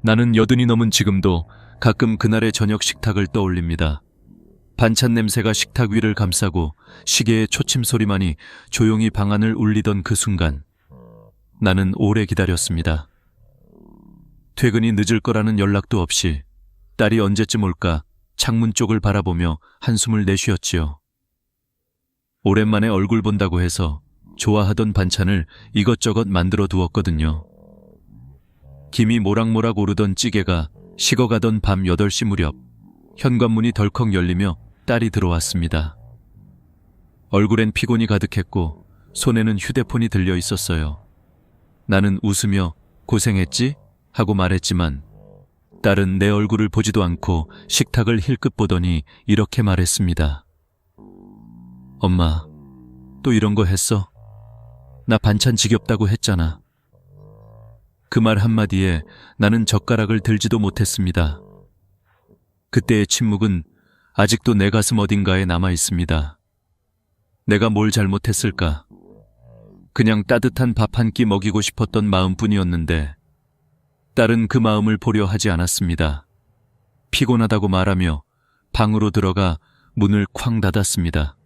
나는 80이 넘은 지금도 가끔 그날의 저녁 식탁을 떠올립니다. 반찬 냄새가 식탁 위를 감싸고 시계의 초침 소리만이 조용히 방안을 울리던 그 순간, 나는 오래 기다렸습니다. 퇴근이 늦을 거라는 연락도 없이 딸이 언제쯤 올까 창문 쪽을 바라보며 한숨을 내쉬었지요. 오랜만에 얼굴 본다고 해서 좋아하던 반찬을 이것저것 만들어 두었거든요. 김이 모락모락 오르던 찌개가 식어가던 밤 8시 무렵 현관문이 덜컥 열리며 딸이 들어왔습니다. 얼굴엔 피곤이 가득했고 손에는 휴대폰이 들려 있었어요. 나는 웃으며 고생했지? 하고 말했지만 딸은 내 얼굴을 보지도 않고 식탁을 힐끗 보더니 이렇게 말했습니다. 엄마, 또 이런 거 했어? 나 반찬 지겹다고 했잖아. 그 말 한마디에 나는 젓가락을 들지도 못했습니다. 그때의 침묵은 아직도 내 가슴 어딘가에 남아 있습니다. 내가 뭘 잘못했을까? 그냥 따뜻한 밥 한 끼 먹이고 싶었던 마음뿐이었는데 딸은 그 마음을 보려 하지 않았습니다. 피곤하다고 말하며 방으로 들어가 문을 쾅 닫았습니다.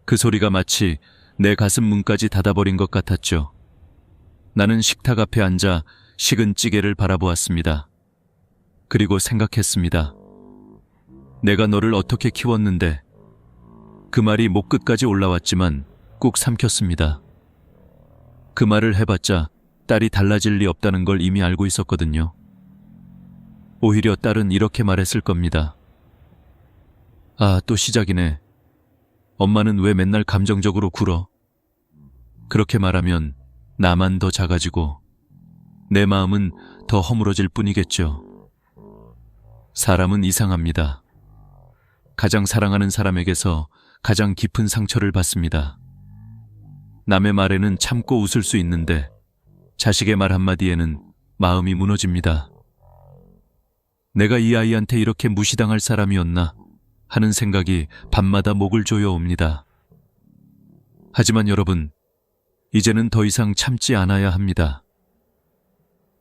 그 소리가 마치 내 가슴 문까지 닫아버린 것 같았죠. 나는 식탁 앞에 앉아 식은 찌개를 바라보았습니다. 그리고 생각했습니다. 내가 너를 어떻게 키웠는데. 그 말이 목 끝까지 올라왔지만 꾹 삼켰습니다. 그 말을 해봤자 딸이 달라질 리 없다는 걸 이미 알고 있었거든요. 오히려 딸은 이렇게 말했을 겁니다. 아, 또 시작이네. 엄마는 왜 맨날 감정적으로 굴어? 그렇게 말하면 나만 더 작아지고 내 마음은 더 허물어질 뿐이겠죠. 사람은 이상합니다. 가장 사랑하는 사람에게서 가장 깊은 상처를 받습니다. 남의 말에는 참고 웃을 수 있는데 자식의 말 한마디에는 마음이 무너집니다. 내가 이 아이한테 이렇게 무시당할 사람이었나 하는 생각이 밤마다 목을 조여옵니다. 하지만 여러분, 이제는 더 이상 참지 않아야 합니다.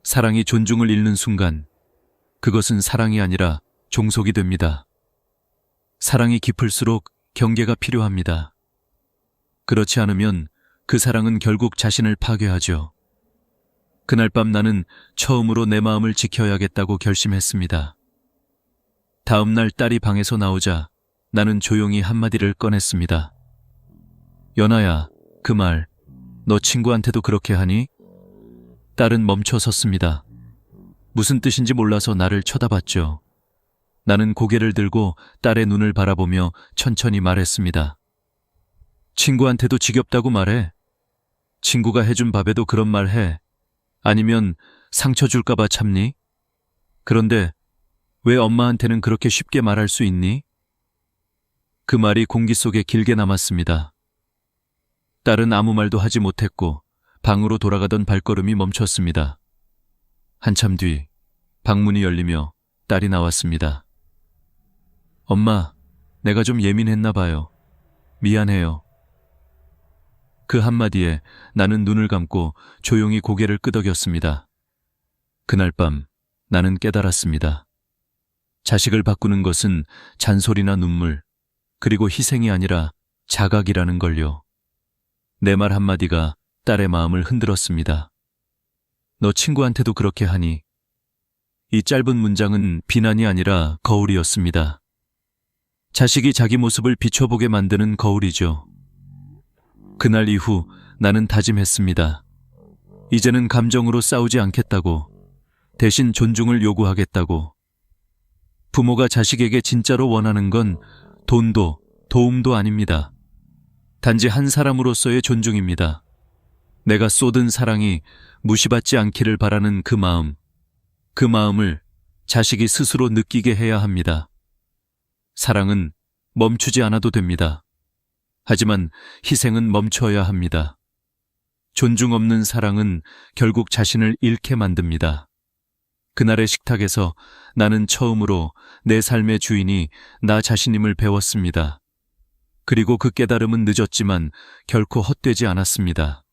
사랑이 존중을 잃는 순간 그것은 사랑이 아니라 종속이 됩니다. 사랑이 깊을수록 경계가 필요합니다. 그렇지 않으면 그 사랑은 결국 자신을 파괴하죠. 그날 밤 나는 처음으로 내 마음을 지켜야겠다고 결심했습니다. 다음 날 딸이 방에서 나오자 나는 조용히 한마디를 꺼냈습니다. 연아야, 그 말 너 친구한테도 그렇게 하니? 딸은 멈춰 섰습니다. 무슨 뜻인지 몰라서 나를 쳐다봤죠. 나는 고개를 들고 딸의 눈을 바라보며 천천히 말했습니다. 친구한테도 지겹다고 말해. 친구가 해준 밥에도 그런 말 해. 아니면 상처 줄까봐 참니? 그런데 왜 엄마한테는 그렇게 쉽게 말할 수 있니? 그 말이 공기 속에 길게 남았습니다. 딸은 아무 말도 하지 못했고 방으로 돌아가던 발걸음이 멈췄습니다. 한참 뒤 방문이 열리며 딸이 나왔습니다. 엄마, 내가 좀 예민했나 봐요. 미안해요. 그 한마디에 나는 눈을 감고 조용히 고개를 끄덕였습니다. 그날 밤 나는 깨달았습니다. 자식을 바꾸는 것은 잔소리나 눈물, 그리고 희생이 아니라 자각이라는 걸요. 내 말 한마디가 딸의 마음을 흔들었습니다. 너 친구한테도 그렇게 하니? 이 짧은 문장은 비난이 아니라 거울이었습니다. 자식이 자기 모습을 비춰보게 만드는 거울이죠. 그날 이후 나는 다짐했습니다. 이제는 감정으로 싸우지 않겠다고, 대신 존중을 요구하겠다고. 부모가 자식에게 진짜로 원하는 건 돈도 도움도 아닙니다. 단지 한 사람으로서의 존중입니다. 내가 쏟은 사랑이 무시받지 않기를 바라는 그 마음을 자식이 스스로 느끼게 해야 합니다. 사랑은 멈추지 않아도 됩니다. 하지만 희생은 멈춰야 합니다. 존중 없는 사랑은 결국 자신을 잃게 만듭니다. 그날의 식탁에서 나는 처음으로 내 삶의 주인이 나 자신임을 배웠습니다. 그리고 그 깨달음은 늦었지만 결코 헛되지 않았습니다.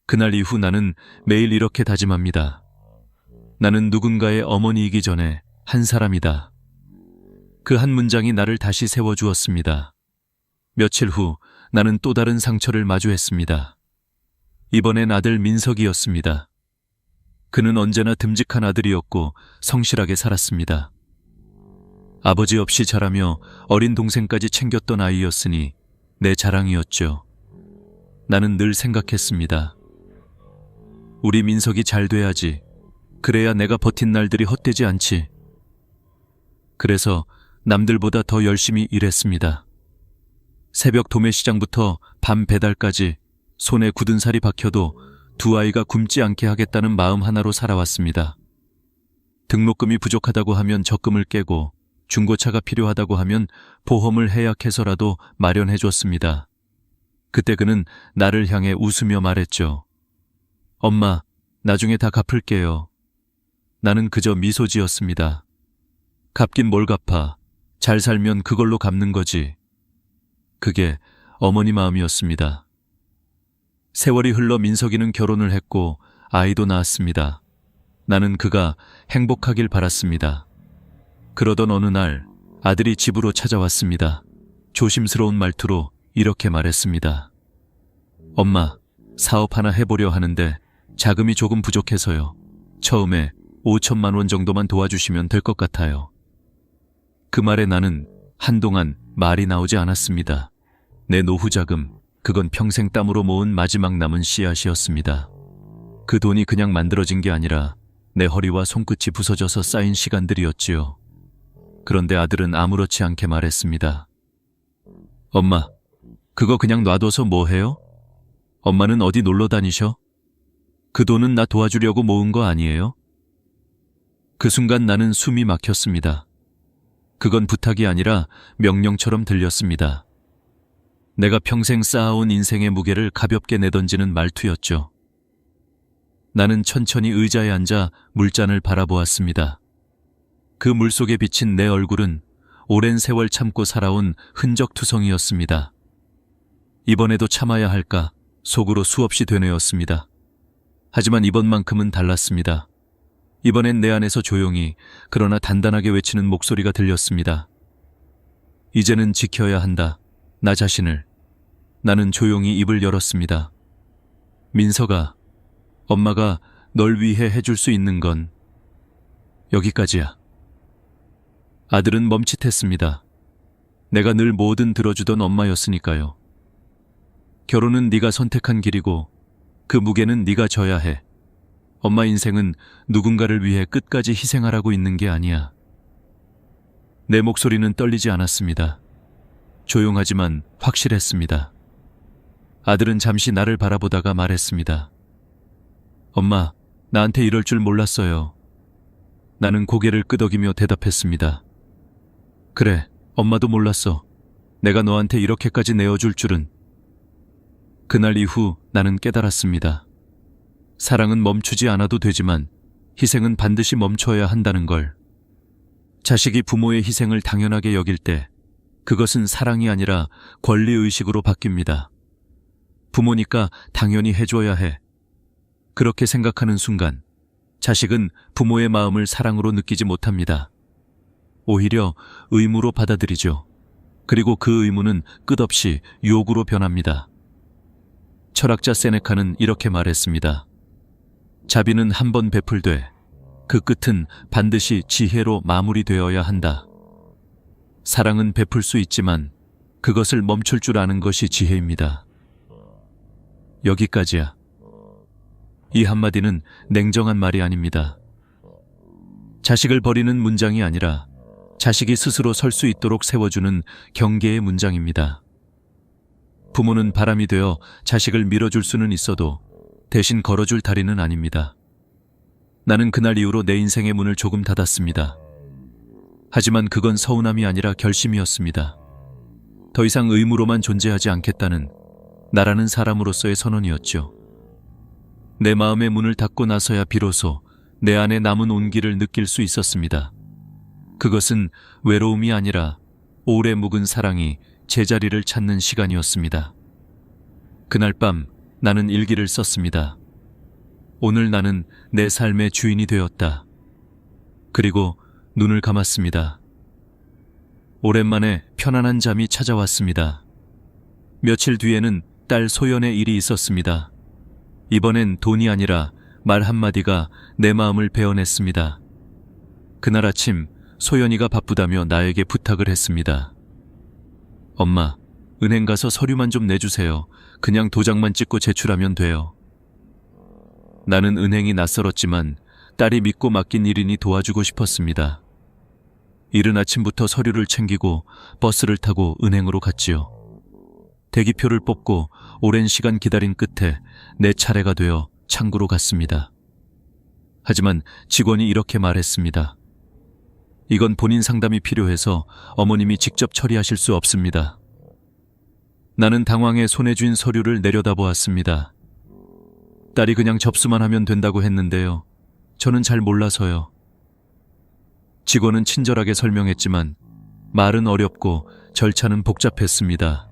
그날 이후 나는 매일 이렇게 다짐합니다. 나는 누군가의 어머니이기 전에 한 사람이다. 그 한 문장이 나를 다시 세워주었습니다. 며칠 후 나는 또 다른 상처를 마주했습니다. 이번엔 아들 민석이었습니다. 그는 언제나 듬직한 아들이었고 성실하게 살았습니다. 아버지 없이 자라며 어린 동생까지 챙겼던 아이였으니 내 자랑이었죠. 나는 늘 생각했습니다. 우리 민석이 잘 돼야지. 그래야 내가 버틴 날들이 헛되지 않지. 그래서 남들보다 더 열심히 일했습니다. 새벽 도매시장부터 밤 배달까지 손에 굳은 살이 박혀도 두 아이가 굶지 않게 하겠다는 마음 하나로 살아왔습니다. 등록금이 부족하다고 하면 적금을 깨고 중고차가 필요하다고 하면 보험을 해약해서라도 마련해줬습니다. 그때 그는 나를 향해 웃으며 말했죠. 엄마, 나중에 다 갚을게요. 나는 그저 미소 지었습니다. 갚긴 뭘 갚아. 잘 살면 그걸로 갚는 거지. 그게 어머니 마음이었습니다. 세월이 흘러 민석이는 결혼을 했고 아이도 낳았습니다. 나는 그가 행복하길 바랐습니다. 그러던 어느 날 아들이 집으로 찾아왔습니다. 조심스러운 말투로 이렇게 말했습니다. 엄마, 사업 하나 해보려 하는데 자금이 조금 부족해서요. 처음에 5천만 원 정도만 도와주시면 될 것 같아요. 그 말에 나는 한동안 말이 나오지 않았습니다. 내 노후 자금, 그건 평생 땀으로 모은 마지막 남은 씨앗이었습니다. 그 돈이 그냥 만들어진 게 아니라 내 허리와 손끝이 부서져서 쌓인 시간들이었지요. 그런데 아들은 아무렇지 않게 말했습니다. 엄마, 그거 그냥 놔둬서 뭐 해요? 엄마는 어디 놀러 다니셔? 그 돈은 나 도와주려고 모은 거 아니에요? 그 순간 나는 숨이 막혔습니다. 그건 부탁이 아니라 명령처럼 들렸습니다. 내가 평생 쌓아온 인생의 무게를 가볍게 내던지는 말투였죠. 나는 천천히 의자에 앉아 물잔을 바라보았습니다. 그 물속에 비친 내 얼굴은 오랜 세월 참고 살아온 흔적투성이었습니다. 이번에도 참아야 할까 속으로 수없이 되뇌었습니다. 하지만 이번만큼은 달랐습니다. 이번엔 내 안에서 조용히 그러나 단단하게 외치는 목소리가 들렸습니다. 이제는 지켜야 한다. 나 자신을. 나는 조용히 입을 열었습니다. 민석아, 엄마가 널 위해 해줄 수 있는 건 여기까지야. 아들은 멈칫했습니다. 내가 늘 뭐든 들어주던 엄마였으니까요. 결혼은 네가 선택한 길이고 그 무게는 네가 져야 해. 엄마 인생은 누군가를 위해 끝까지 희생하라고 있는 게 아니야. 내 목소리는 떨리지 않았습니다. 조용하지만 확실했습니다. 아들은 잠시 나를 바라보다가 말했습니다. 엄마, 나한테 이럴 줄 몰랐어요. 나는 고개를 끄덕이며 대답했습니다. 그래, 엄마도 몰랐어. 내가 너한테 이렇게까지 내어줄 줄은. 그날 이후 나는 깨달았습니다. 사랑은 멈추지 않아도 되지만 희생은 반드시 멈춰야 한다는 걸. 자식이 부모의 희생을 당연하게 여길 때 그것은 사랑이 아니라 권리의식으로 바뀝니다. 부모니까 당연히 해줘야 해. 그렇게 생각하는 순간 자식은 부모의 마음을 사랑으로 느끼지 못합니다. 오히려 의무로 받아들이죠. 그리고 그 의무는 끝없이 욕으로 변합니다. 철학자 세네카는 이렇게 말했습니다. 자비는 한 번 베풀되 그 끝은 반드시 지혜로 마무리되어야 한다. 사랑은 베풀 수 있지만 그것을 멈출 줄 아는 것이 지혜입니다. 여기까지야. 이 한마디는 냉정한 말이 아닙니다. 자식을 버리는 문장이 아니라 자식이 스스로 설 수 있도록 세워주는 경계의 문장입니다. 부모는 바람이 되어 자식을 밀어줄 수는 있어도 대신 걸어줄 다리는 아닙니다. 나는 그날 이후로 내 인생의 문을 조금 닫았습니다. 하지만 그건 서운함이 아니라 결심이었습니다. 더 이상 의무로만 존재하지 않겠다는 나라는 사람으로서의 선언이었죠. 내 마음의 문을 닫고 나서야 비로소 내 안에 남은 온기를 느낄 수 있었습니다. 그것은 외로움이 아니라 오래 묵은 사랑이 제자리를 찾는 시간이었습니다. 그날 밤 나는 일기를 썼습니다. 오늘 나는 내 삶의 주인이 되었다. 그리고 눈을 감았습니다. 오랜만에 편안한 잠이 찾아왔습니다. 며칠 뒤에는 딸 소연의 일이 있었습니다. 이번엔 돈이 아니라 말 한마디가 내 마음을 베어냈습니다. 그날 아침 소연이가 바쁘다며 나에게 부탁을 했습니다. 엄마, 은행 가서 서류만 좀 내주세요. 그냥 도장만 찍고 제출하면 돼요. 나는 은행이 낯설었지만 딸이 믿고 맡긴 일이니 도와주고 싶었습니다. 이른 아침부터 서류를 챙기고 버스를 타고 은행으로 갔지요. 대기표를 뽑고 오랜 시간 기다린 끝에 내 차례가 되어 창구로 갔습니다. 하지만 직원이 이렇게 말했습니다. 이건 본인 상담이 필요해서 어머님이 직접 처리하실 수 없습니다. 나는 당황해 손에 쥔 서류를 내려다보았습니다. 딸이 그냥 접수만 하면 된다고 했는데요. 저는 잘 몰라서요. 직원은 친절하게 설명했지만 말은 어렵고 절차는 복잡했습니다.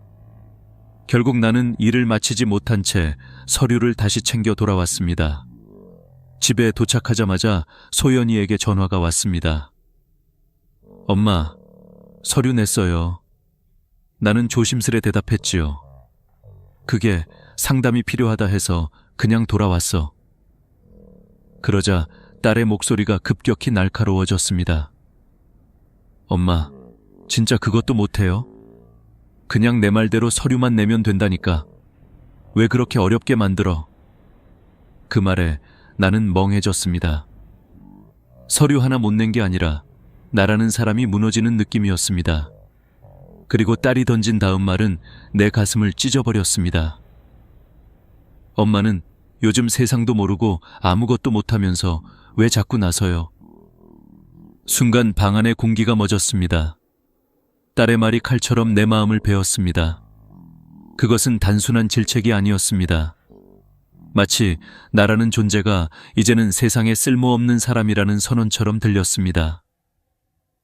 결국 나는 일을 마치지 못한 채 서류를 다시 챙겨 돌아왔습니다. 집에 도착하자마자 소연이에게 전화가 왔습니다. 엄마, 서류 냈어요. 나는 조심스레 대답했지요. 그게 상담이 필요하다 해서 그냥 돌아왔어. 그러자 딸의 목소리가 급격히 날카로워졌습니다. 엄마, 진짜 그것도 못해요? 그냥 내 말대로 서류만 내면 된다니까. 왜 그렇게 어렵게 만들어? 그 말에 나는 멍해졌습니다. 서류 하나 못 낸 게 아니라 나라는 사람이 무너지는 느낌이었습니다. 그리고 딸이 던진 다음 말은 내 가슴을 찢어버렸습니다. 엄마는 요즘 세상도 모르고 아무것도 못하면서 왜 자꾸 나서요? 순간 방 안의 공기가 멎었습니다. 딸의 말이 칼처럼 내 마음을 베었습니다. 그것은 단순한 질책이 아니었습니다. 마치 나라는 존재가 이제는 세상에 쓸모없는 사람이라는 선언처럼 들렸습니다.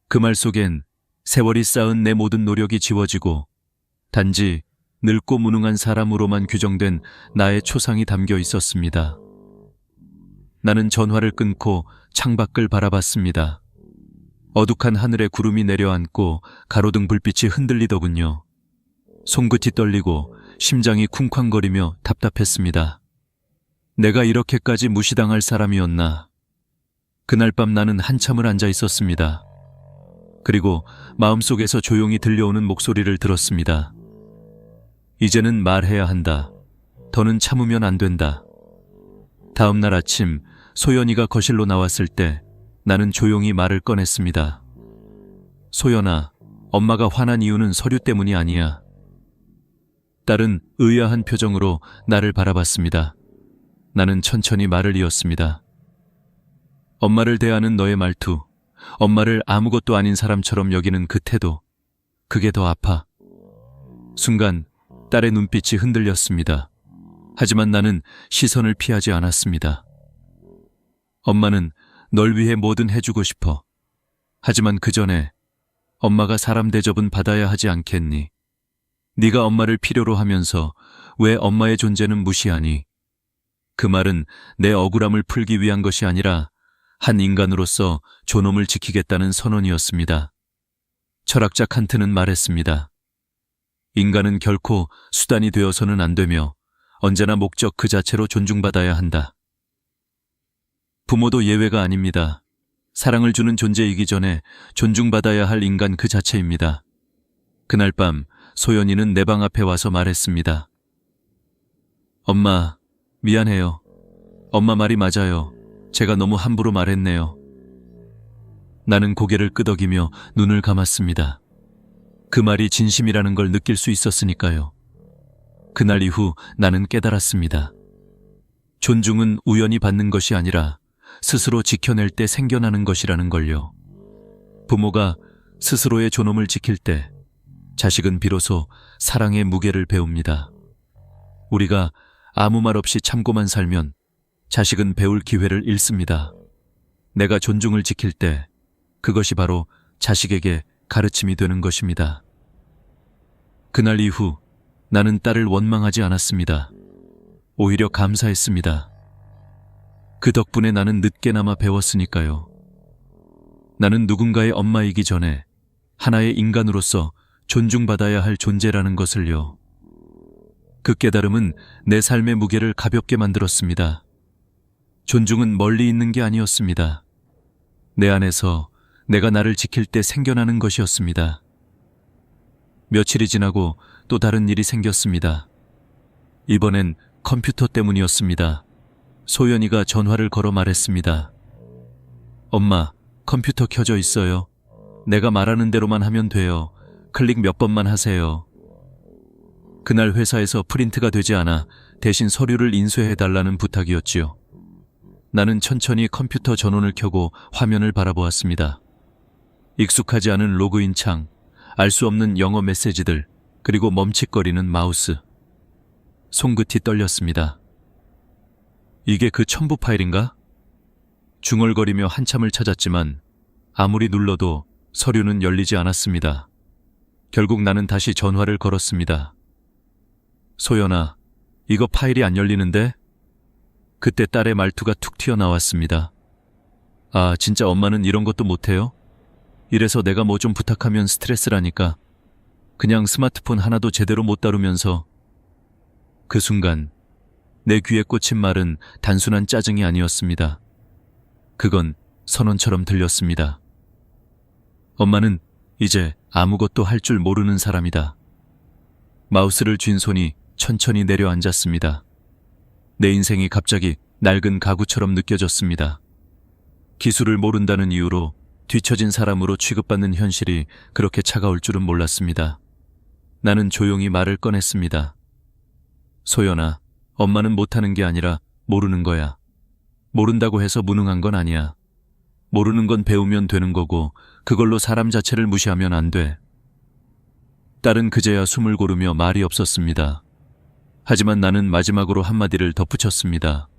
그 말 속엔 세월이 쌓은 내 모든 노력이 지워지고 단지 늙고 무능한 사람으로만 규정된 나의 초상이 담겨 있었습니다. 나는 전화를 끊고 창밖을 바라봤습니다. 어둑한 하늘에 구름이 내려앉고 가로등 불빛이 흔들리더군요. 손끝이 떨리고 심장이 쿵쾅거리며 답답했습니다. 내가 이렇게까지 무시당할 사람이었나. 그날 밤 나는 한참을 앉아 있었습니다. 그리고 마음속에서 조용히 들려오는 목소리를 들었습니다. 이제는 말해야 한다. 더는 참으면 안 된다. 다음 날 아침 소연이가 거실로 나왔을 때 나는 조용히 말을 꺼냈습니다. 소연아, 엄마가 화난 이유는 서류 때문이 아니야. 딸은 의아한 표정으로 나를 바라봤습니다. 나는 천천히 말을 이었습니다. 엄마를 대하는 너의 말투, 엄마를 아무것도 아닌 사람처럼 여기는 그 태도, 그게 더 아파. 순간 딸의 눈빛이 흔들렸습니다. 하지만 나는 시선을 피하지 않았습니다. 엄마는 널 위해 뭐든 해주고 싶어. 하지만 그 전에 엄마가 사람 대접은 받아야 하지 않겠니? 네가 엄마를 필요로 하면서 왜 엄마의 존재는 무시하니? 그 말은 내 억울함을 풀기 위한 것이 아니라 한 인간으로서 존엄을 지키겠다는 선언이었습니다. 철학자 칸트는 말했습니다. 인간은 결코 수단이 되어서는 안 되며 언제나 목적 그 자체로 존중받아야 한다. 부모도 예외가 아닙니다. 사랑을 주는 존재이기 전에 존중받아야 할 인간 그 자체입니다. 그날 밤 소연이는 내 방 앞에 와서 말했습니다. 엄마, 미안해요. 엄마 말이 맞아요. 제가 너무 함부로 말했네요. 나는 고개를 끄덕이며 눈을 감았습니다. 그 말이 진심이라는 걸 느낄 수 있었으니까요. 그날 이후 나는 깨달았습니다. 존중은 우연히 받는 것이 아니라 스스로 지켜낼 때 생겨나는 것이라는 걸요. 부모가 스스로의 존엄을 지킬 때 자식은 비로소 사랑의 무게를 배웁니다. 우리가 아무 말 없이 참고만 살면 자식은 배울 기회를 잃습니다. 내가 존중을 지킬 때 그것이 바로 자식에게 가르침이 되는 것입니다. 그날 이후 나는 딸을 원망하지 않았습니다. 오히려 감사했습니다. 그 덕분에 나는 늦게나마 배웠으니까요. 나는 누군가의 엄마이기 전에 하나의 인간으로서 존중받아야 할 존재라는 것을요. 그 깨달음은 내 삶의 무게를 가볍게 만들었습니다. 존중은 멀리 있는 게 아니었습니다. 내 안에서 내가 나를 지킬 때 생겨나는 것이었습니다. 며칠이 지나고 또 다른 일이 생겼습니다. 이번엔 컴퓨터 때문이었습니다. 소연이가 전화를 걸어 말했습니다. 엄마, 컴퓨터 켜져 있어요. 내가 말하는 대로만 하면 돼요. 클릭 몇 번만 하세요. 그날 회사에서 프린트가 되지 않아 대신 서류를 인쇄해달라는 부탁이었지요. 나는 천천히 컴퓨터 전원을 켜고 화면을 바라보았습니다. 익숙하지 않은 로그인 창, 알 수 없는 영어 메시지들, 그리고 멈칫거리는 마우스. 손끝이 떨렸습니다. 이게 그 첨부 파일인가? 중얼거리며 한참을 찾았지만 아무리 눌러도 서류는 열리지 않았습니다. 결국 나는 다시 전화를 걸었습니다. 소연아, 이거 파일이 안 열리는데? 그때 딸의 말투가 툭 튀어나왔습니다. 아, 진짜 엄마는 이런 것도 못해요? 이래서 내가 뭐 좀 부탁하면 스트레스라니까. 그냥 스마트폰 하나도 제대로 못 다루면서. 그 순간 내 귀에 꽂힌 말은 단순한 짜증이 아니었습니다. 그건 선언처럼 들렸습니다. 엄마는 이제 아무것도 할 줄 모르는 사람이다. 마우스를 쥔 손이 천천히 내려앉았습니다. 내 인생이 갑자기 낡은 가구처럼 느껴졌습니다. 기술을 모른다는 이유로 뒤처진 사람으로 취급받는 현실이 그렇게 차가울 줄은 몰랐습니다. 나는 조용히 말을 꺼냈습니다. 소연아, 엄마는 못하는 게 아니라 모르는 거야. 모른다고 해서 무능한 건 아니야. 모르는 건 배우면 되는 거고 그걸로 사람 자체를 무시하면 안 돼. 딸은 그제야 숨을 고르며 말이 없었습니다. 하지만 나는 마지막으로 한마디를 덧붙였습니다.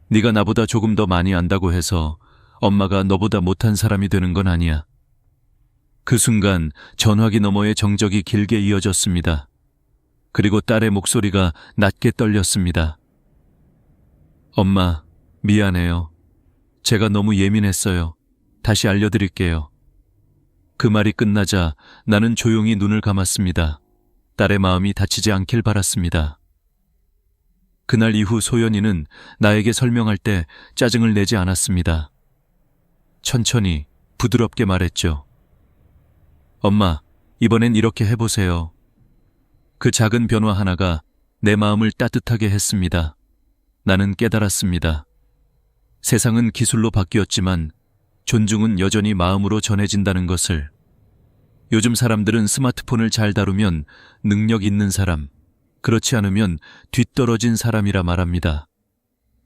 네가 나보다 조금 더 많이 안다고 해서 엄마가 너보다 못한 사람이 되는 건 아니야. 그 순간 전화기 너머의 정적이 길게 이어졌습니다. 그리고 딸의 목소리가 낮게 떨렸습니다. 엄마, 미안해요. 제가 너무 예민했어요. 다시 알려드릴게요. 그 말이 끝나자 나는 조용히 눈을 감았습니다. 딸의 마음이 다치지 않길 바랐습니다. 그날 이후 소연이는 나에게 설명할 때 짜증을 내지 않았습니다. 천천히 부드럽게 말했죠. 엄마, 이번엔 이렇게 해보세요. 그 작은 변화 하나가 내 마음을 따뜻하게 했습니다. 나는 깨달았습니다. 세상은 기술로 바뀌었지만 존중은 여전히 마음으로 전해진다는 것을. 요즘 사람들은 스마트폰을 잘 다루면 능력 있는 사람, 그렇지 않으면 뒤떨어진 사람이라 말합니다.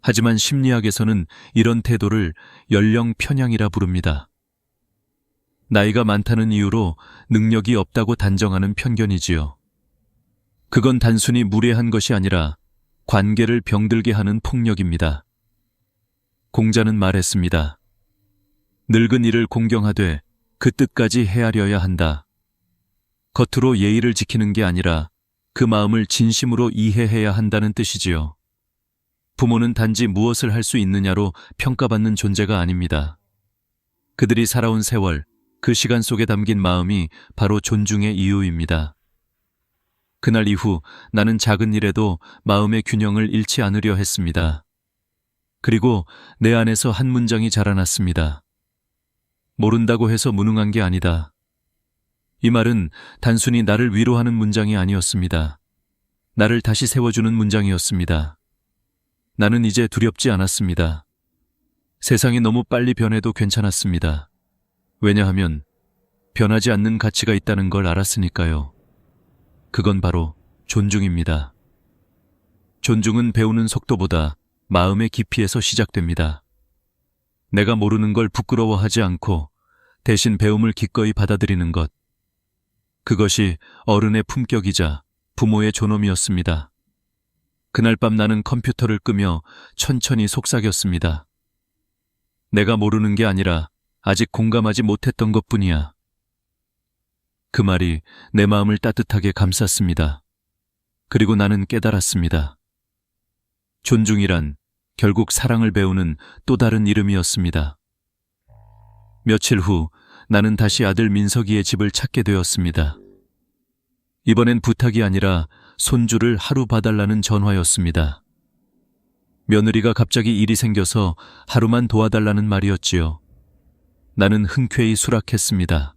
하지만 심리학에서는 이런 태도를 연령 편향이라 부릅니다. 나이가 많다는 이유로 능력이 없다고 단정하는 편견이지요. 그건 단순히 무례한 것이 아니라 관계를 병들게 하는 폭력입니다. 공자는 말했습니다. 늙은 이를 공경하되 그 뜻까지 헤아려야 한다. 겉으로 예의를 지키는 게 아니라 그 마음을 진심으로 이해해야 한다는 뜻이지요. 부모는 단지 무엇을 할 수 있느냐로 평가받는 존재가 아닙니다. 그들이 살아온 세월, 그 시간 속에 담긴 마음이 바로 존중의 이유입니다. 그날 이후 나는 작은 일에도 마음의 균형을 잃지 않으려 했습니다. 그리고 내 안에서 한 문장이 자라났습니다. 모른다고 해서 무능한 게 아니다. 이 말은 단순히 나를 위로하는 문장이 아니었습니다. 나를 다시 세워주는 문장이었습니다. 나는 이제 두렵지 않았습니다. 세상이 너무 빨리 변해도 괜찮았습니다. 왜냐하면 변하지 않는 가치가 있다는 걸 알았으니까요. 그건 바로 존중입니다. 존중은 배우는 속도보다 마음의 깊이에서 시작됩니다. 내가 모르는 걸 부끄러워하지 않고 대신 배움을 기꺼이 받아들이는 것. 그것이 어른의 품격이자 부모의 존엄이었습니다. 그날 밤 나는 컴퓨터를 끄며 천천히 속삭였습니다. 내가 모르는 게 아니라 아직 공감하지 못했던 것뿐이야. 그 말이 내 마음을 따뜻하게 감쌌습니다. 그리고 나는 깨달았습니다. 존중이란 결국 사랑을 배우는 또 다른 이름이었습니다. 며칠 후 나는 다시 아들 민석이의 집을 찾게 되었습니다. 이번엔 부탁이 아니라 손주를 하루 봐달라는 전화였습니다. 며느리가 갑자기 일이 생겨서 하루만 도와달라는 말이었지요. 나는 흔쾌히 수락했습니다.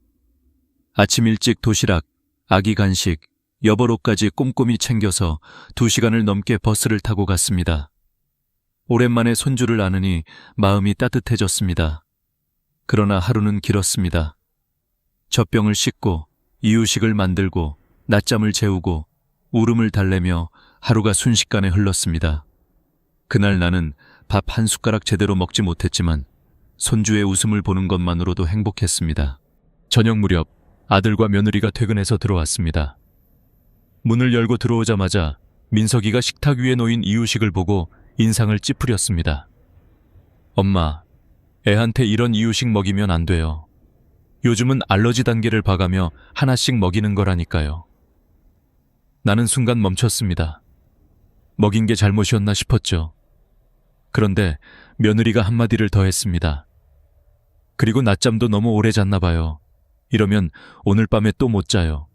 아침 일찍 도시락, 아기 간식, 여벌옷까지 꼼꼼히 챙겨서 2시간을 넘게 버스를 타고 갔습니다. 오랜만에 손주를 안으니 마음이 따뜻해졌습니다. 그러나 하루는 길었습니다. 젖병을 씻고 이유식을 만들고 낮잠을 재우고 울음을 달래며 하루가 순식간에 흘렀습니다. 그날 나는 밥 한 숟가락 제대로 먹지 못했지만 손주의 웃음을 보는 것만으로도 행복했습니다. 저녁 무렵 아들과 며느리가 퇴근해서 들어왔습니다. 문을 열고 들어오자마자 민석이가 식탁 위에 놓인 이유식을 보고 인상을 찌푸렸습니다. 엄마, 애한테 이런 이유식 먹이면 안 돼요. 요즘은 알러지 단계를 봐가며 하나씩 먹이는 거라니까요. 나는 순간 멈췄습니다. 먹인 게 잘못이었나 싶었죠. 그런데 며느리가 한마디를 더 했습니다. 그리고 낮잠도 너무 오래 잤나 봐요. 이러면 오늘 밤에 또 못 자요.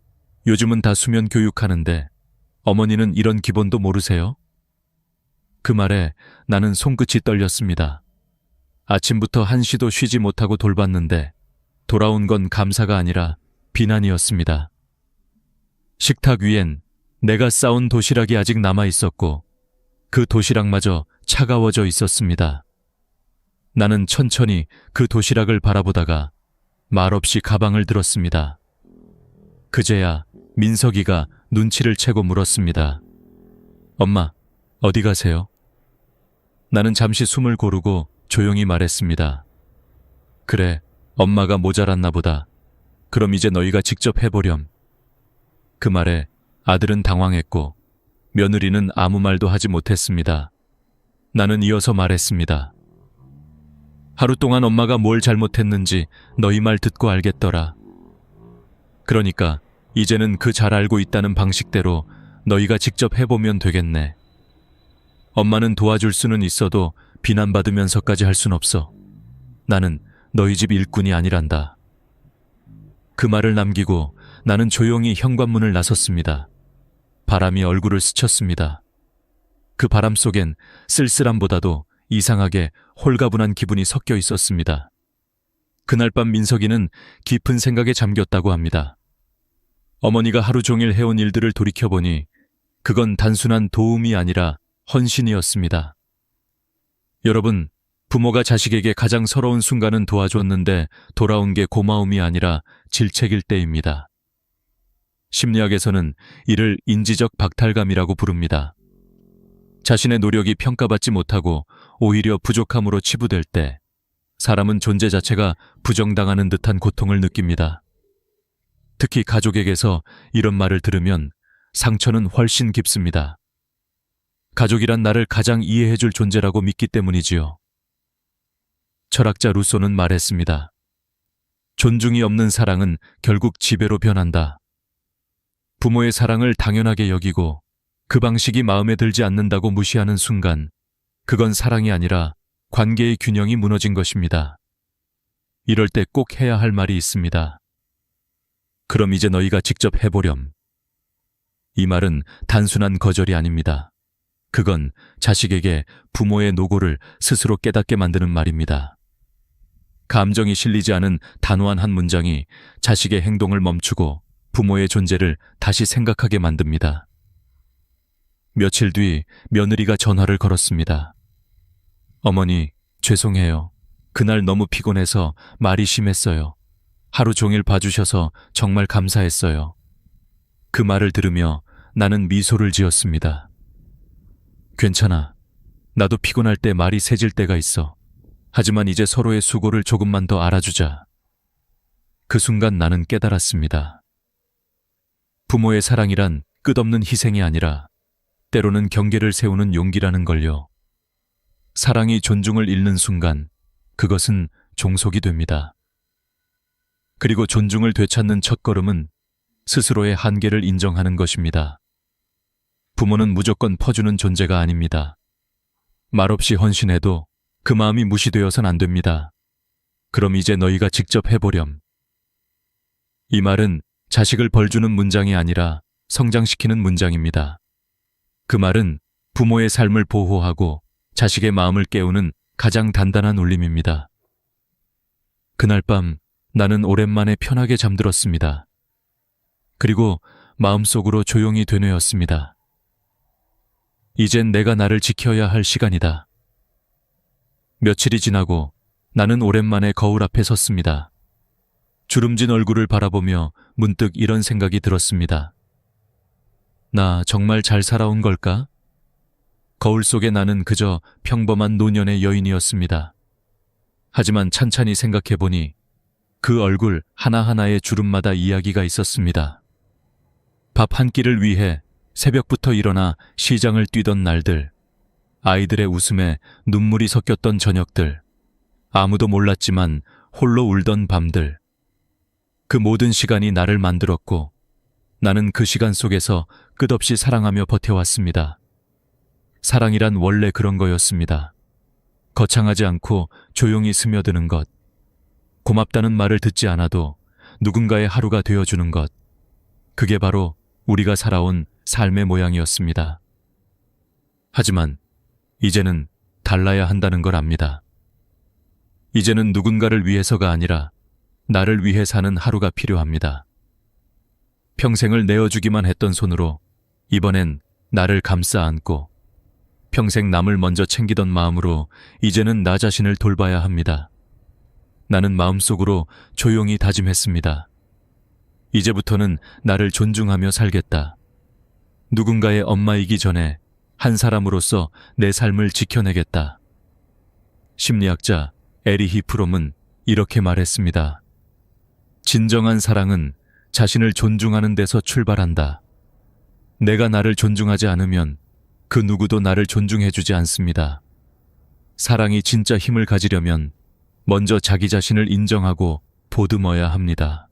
요즘은 다 수면 교육하는데 어머니는 이런 기본도 모르세요? 그 말에 나는 손끝이 떨렸습니다. 아침부터 한시도 쉬지 못하고 돌봤는데 돌아온 건 감사가 아니라 비난이었습니다. 식탁 위엔 내가 싸온 도시락이 아직 남아 있었고 그 도시락마저 차가워져 있었습니다. 나는 천천히 그 도시락을 바라보다가 말없이 가방을 들었습니다. 그제야 민석이가 눈치를 채고 물었습니다. 엄마, 어디 가세요? 나는 잠시 숨을 고르고 조용히 말했습니다. 그래, 엄마가 모자랐나 보다. 그럼 이제 너희가 직접 해보렴. 그 말에 아들은 당황했고 며느리는 아무 말도 하지 못했습니다. 나는 이어서 말했습니다. 하루 동안 엄마가 뭘 잘못했는지 너희 말 듣고 알겠더라. 그러니까 이제는 그 잘 알고 있다는 방식대로 너희가 직접 해보면 되겠네. 엄마는 도와줄 수는 있어도 비난받으면서까지 할 순 없어. 나는 너희 집 일꾼이 아니란다. 그 말을 남기고 나는 조용히 현관문을 나섰습니다. 바람이 얼굴을 스쳤습니다. 그 바람 속엔 쓸쓸함보다도 이상하게 홀가분한 기분이 섞여 있었습니다. 그날 밤 민석이는 깊은 생각에 잠겼다고 합니다. 어머니가 하루 종일 해온 일들을 돌이켜보니 그건 단순한 도움이 아니라 헌신이었습니다. 여러분, 부모가 자식에게 가장 서러운 순간은 도와줬는데 돌아온 게 고마움이 아니라 질책일 때입니다. 심리학에서는 이를 인지적 박탈감이라고 부릅니다. 자신의 노력이 평가받지 못하고 오히려 부족함으로 치부될 때 사람은 존재 자체가 부정당하는 듯한 고통을 느낍니다. 특히 가족에게서 이런 말을 들으면 상처는 훨씬 깊습니다. 가족이란 나를 가장 이해해줄 존재라고 믿기 때문이지요. 철학자 루소는 말했습니다. 존중이 없는 사랑은 결국 지배로 변한다. 부모의 사랑을 당연하게 여기고 그 방식이 마음에 들지 않는다고 무시하는 순간 그건 사랑이 아니라 관계의 균형이 무너진 것입니다. 이럴 때 꼭 해야 할 말이 있습니다. 그럼 이제 너희가 직접 해보렴. 이 말은 단순한 거절이 아닙니다. 그건 자식에게 부모의 노고를 스스로 깨닫게 만드는 말입니다. 감정이 실리지 않은 단호한 한 문장이 자식의 행동을 멈추고 부모의 존재를 다시 생각하게 만듭니다. 며칠 뒤 며느리가 전화를 걸었습니다. 어머니, 죄송해요. 그날 너무 피곤해서 말이 심했어요. 하루 종일 봐주셔서 정말 감사했어요. 그 말을 들으며 나는 미소를 지었습니다. 괜찮아. 나도 피곤할 때 말이 세질 때가 있어. 하지만 이제 서로의 수고를 조금만 더 알아주자. 그 순간 나는 깨달았습니다. 부모의 사랑이란 끝없는 희생이 아니라 때로는 경계를 세우는 용기라는 걸요. 사랑이 존중을 잃는 순간 그것은 종속이 됩니다. 그리고 존중을 되찾는 첫걸음은 스스로의 한계를 인정하는 것입니다. 부모는 무조건 퍼주는 존재가 아닙니다. 말없이 헌신해도 그 마음이 무시되어선 안 됩니다. 그럼 이제 너희가 직접 해보렴. 이 말은 자식을 벌주는 문장이 아니라 성장시키는 문장입니다. 그 말은 부모의 삶을 보호하고 자식의 마음을 깨우는 가장 단단한 울림입니다. 그날 밤 나는 오랜만에 편하게 잠들었습니다. 그리고 마음속으로 조용히 되뇌었습니다. 이젠 내가 나를 지켜야 할 시간이다. 며칠이 지나고 나는 오랜만에 거울 앞에 섰습니다. 주름진 얼굴을 바라보며 문득 이런 생각이 들었습니다. 나 정말 잘 살아온 걸까? 거울 속에 나는 그저 평범한 노년의 여인이었습니다. 하지만 찬찬히 생각해보니 그 얼굴 하나하나의 주름마다 이야기가 있었습니다. 밥 한 끼를 위해 새벽부터 일어나 시장을 뛰던 날들, 아이들의 웃음에 눈물이 섞였던 저녁들, 아무도 몰랐지만 홀로 울던 밤들. 그 모든 시간이 나를 만들었고 나는 그 시간 속에서 끝없이 사랑하며 버텨왔습니다. 사랑이란 원래 그런 거였습니다. 거창하지 않고 조용히 스며드는 것. 고맙다는 말을 듣지 않아도 누군가의 하루가 되어주는 것. 그게 바로 우리가 살아온 삶의 모양이었습니다. 하지만 이제는 달라야 한다는 걸 압니다. 이제는 누군가를 위해서가 아니라 나를 위해 사는 하루가 필요합니다. 평생을 내어주기만 했던 손으로 이번엔 나를 감싸 안고 평생 남을 먼저 챙기던 마음으로 이제는 나 자신을 돌봐야 합니다. 나는 마음속으로 조용히 다짐했습니다. 이제부터는 나를 존중하며 살겠다. 누군가의 엄마이기 전에 한 사람으로서 내 삶을 지켜내겠다. 심리학자 에리히 프롬은 이렇게 말했습니다. 진정한 사랑은 자신을 존중하는 데서 출발한다. 내가 나를 존중하지 않으면 그 누구도 나를 존중해주지 않습니다. 사랑이 진짜 힘을 가지려면 먼저 자기 자신을 인정하고 보듬어야 합니다.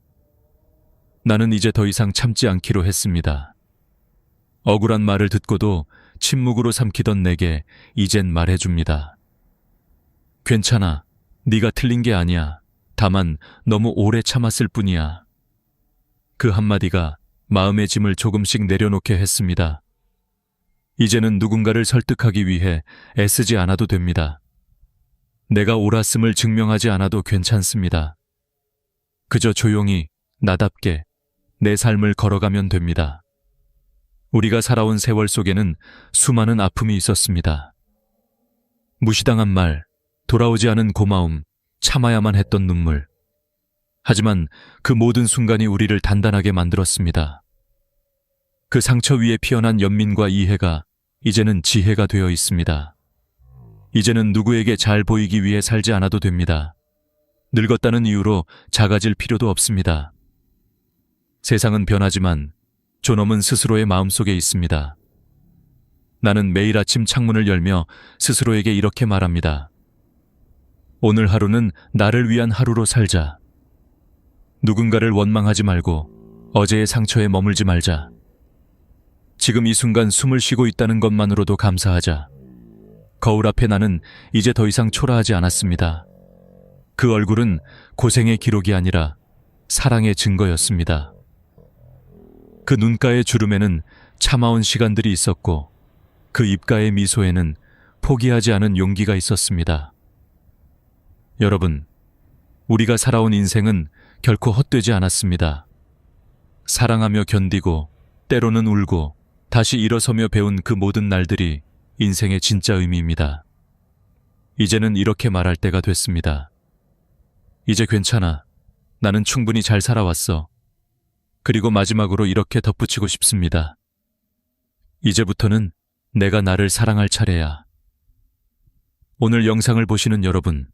나는 이제 더 이상 참지 않기로 했습니다. 억울한 말을 듣고도 침묵으로 삼키던 내게 이젠 말해줍니다. 괜찮아. 네가 틀린 게 아니야. 다만 너무 오래 참았을 뿐이야. 그 한마디가 마음의 짐을 조금씩 내려놓게 했습니다. 이제는 누군가를 설득하기 위해 애쓰지 않아도 됩니다. 내가 옳았음을 증명하지 않아도 괜찮습니다. 그저 조용히 나답게 내 삶을 걸어가면 됩니다. 우리가 살아온 세월 속에는 수많은 아픔이 있었습니다. 무시당한 말, 돌아오지 않은 고마움, 참아야만 했던 눈물. 하지만 그 모든 순간이 우리를 단단하게 만들었습니다. 그 상처 위에 피어난 연민과 이해가 이제는 지혜가 되어 있습니다. 이제는 누구에게 잘 보이기 위해 살지 않아도 됩니다. 늙었다는 이유로 작아질 필요도 없습니다. 세상은 변하지만 존엄은 스스로의 마음속에 있습니다. 나는 매일 아침 창문을 열며 스스로에게 이렇게 말합니다. 오늘 하루는 나를 위한 하루로 살자. 누군가를 원망하지 말고 어제의 상처에 머물지 말자. 지금 이 순간 숨을 쉬고 있다는 것만으로도 감사하자. 거울 앞에 나는 이제 더 이상 초라하지 않았습니다. 그 얼굴은 고생의 기록이 아니라 사랑의 증거였습니다. 그 눈가의 주름에는 참아온 시간들이 있었고 그 입가의 미소에는 포기하지 않은 용기가 있었습니다. 여러분, 우리가 살아온 인생은 결코 헛되지 않았습니다. 사랑하며 견디고 때로는 울고 다시 일어서며 배운 그 모든 날들이 인생의 진짜 의미입니다. 이제는 이렇게 말할 때가 됐습니다. 이제 괜찮아. 나는 충분히 잘 살아왔어. 그리고 마지막으로 이렇게 덧붙이고 싶습니다. 이제부터는 내가 나를 사랑할 차례야. 오늘 영상을 보시는 여러분,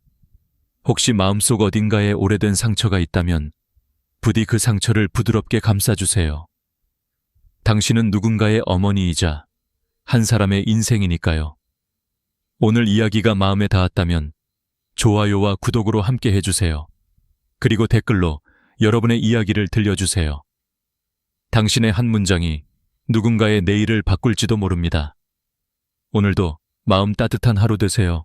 혹시 마음속 어딘가에 오래된 상처가 있다면 부디 그 상처를 부드럽게 감싸주세요. 당신은 누군가의 어머니이자 한 사람의 인생이니까요. 오늘 이야기가 마음에 닿았다면 좋아요와 구독으로 함께 해주세요. 그리고 댓글로 여러분의 이야기를 들려주세요. 당신의 한 문장이 누군가의 내일을 바꿀지도 모릅니다. 오늘도 마음 따뜻한 하루 되세요.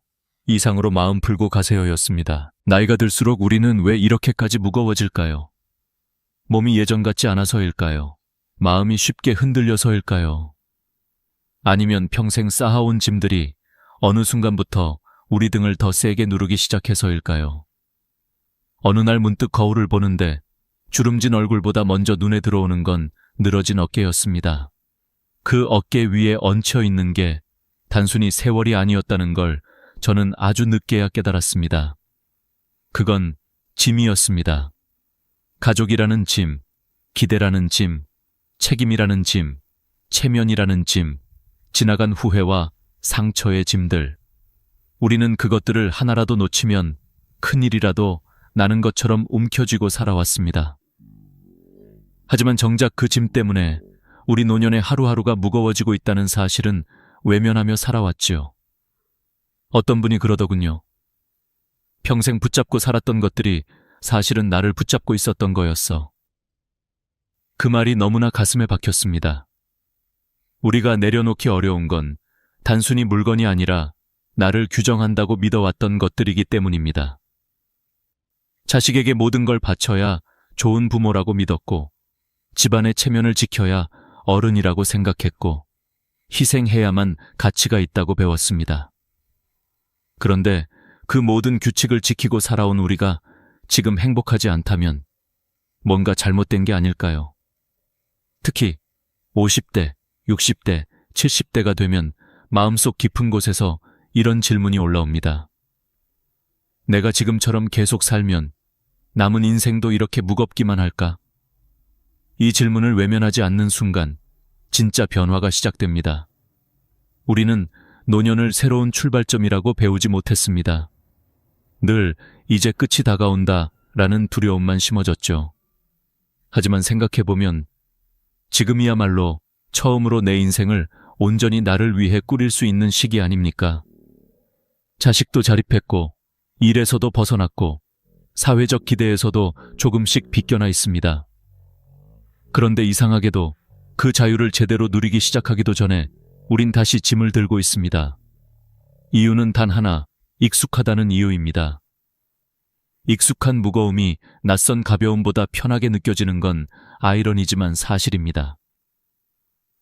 이상으로 마음 풀고 가세요였습니다. 나이가 들수록 우리는 왜 이렇게까지 무거워질까요? 몸이 예전 같지 않아서일까요? 마음이 쉽게 흔들려서일까요? 아니면 평생 쌓아온 짐들이 어느 순간부터 우리 등을 더 세게 누르기 시작해서일까요? 어느 날 문득 거울을 보는데 주름진 얼굴보다 먼저 눈에 들어오는 건 늘어진 어깨였습니다. 그 어깨 위에 얹혀 있는 게 단순히 세월이 아니었다는 걸 저는 아주 늦게야 깨달았습니다. 그건 짐이었습니다. 가족이라는 짐, 기대라는 짐, 책임이라는 짐, 체면이라는 짐, 지나간 후회와 상처의 짐들. 우리는 그것들을 하나라도 놓치면 큰일이라도 나는 것처럼 움켜쥐고 살아왔습니다. 하지만 정작 그 짐 때문에 우리 노년의 하루하루가 무거워지고 있다는 사실은 외면하며 살아왔지요. 어떤 분이 그러더군요. 평생 붙잡고 살았던 것들이 사실은 나를 붙잡고 있었던 거였어. 그 말이 너무나 가슴에 박혔습니다. 우리가 내려놓기 어려운 건 단순히 물건이 아니라 나를 규정한다고 믿어왔던 것들이기 때문입니다. 자식에게 모든 걸 바쳐야 좋은 부모라고 믿었고, 집안의 체면을 지켜야 어른이라고 생각했고, 희생해야만 가치가 있다고 배웠습니다. 그런데 그 모든 규칙을 지키고 살아온 우리가 지금 행복하지 않다면 뭔가 잘못된 게 아닐까요? 특히 50대, 60대, 70대가 되면 마음속 깊은 곳에서 이런 질문이 올라옵니다. 내가 지금처럼 계속 살면 남은 인생도 이렇게 무겁기만 할까? 이 질문을 외면하지 않는 순간 진짜 변화가 시작됩니다. 우리는 노년을 새로운 출발점이라고 배우지 못했습니다. 늘 이제 끝이 다가온다 라는 두려움만 심어졌죠. 하지만 생각해보면 지금이야말로 처음으로 내 인생을 온전히 나를 위해 꾸릴 수 있는 시기 아닙니까? 자식도 자립했고, 일에서도 벗어났고, 사회적 기대에서도 조금씩 비껴나 있습니다. 그런데 이상하게도 그 자유를 제대로 누리기 시작하기도 전에 우린 다시 짐을 들고 있습니다. 이유는 단 하나, 익숙하다는 이유입니다. 익숙한 무거움이 낯선 가벼움보다 편하게 느껴지는 건 아이러니지만 사실입니다.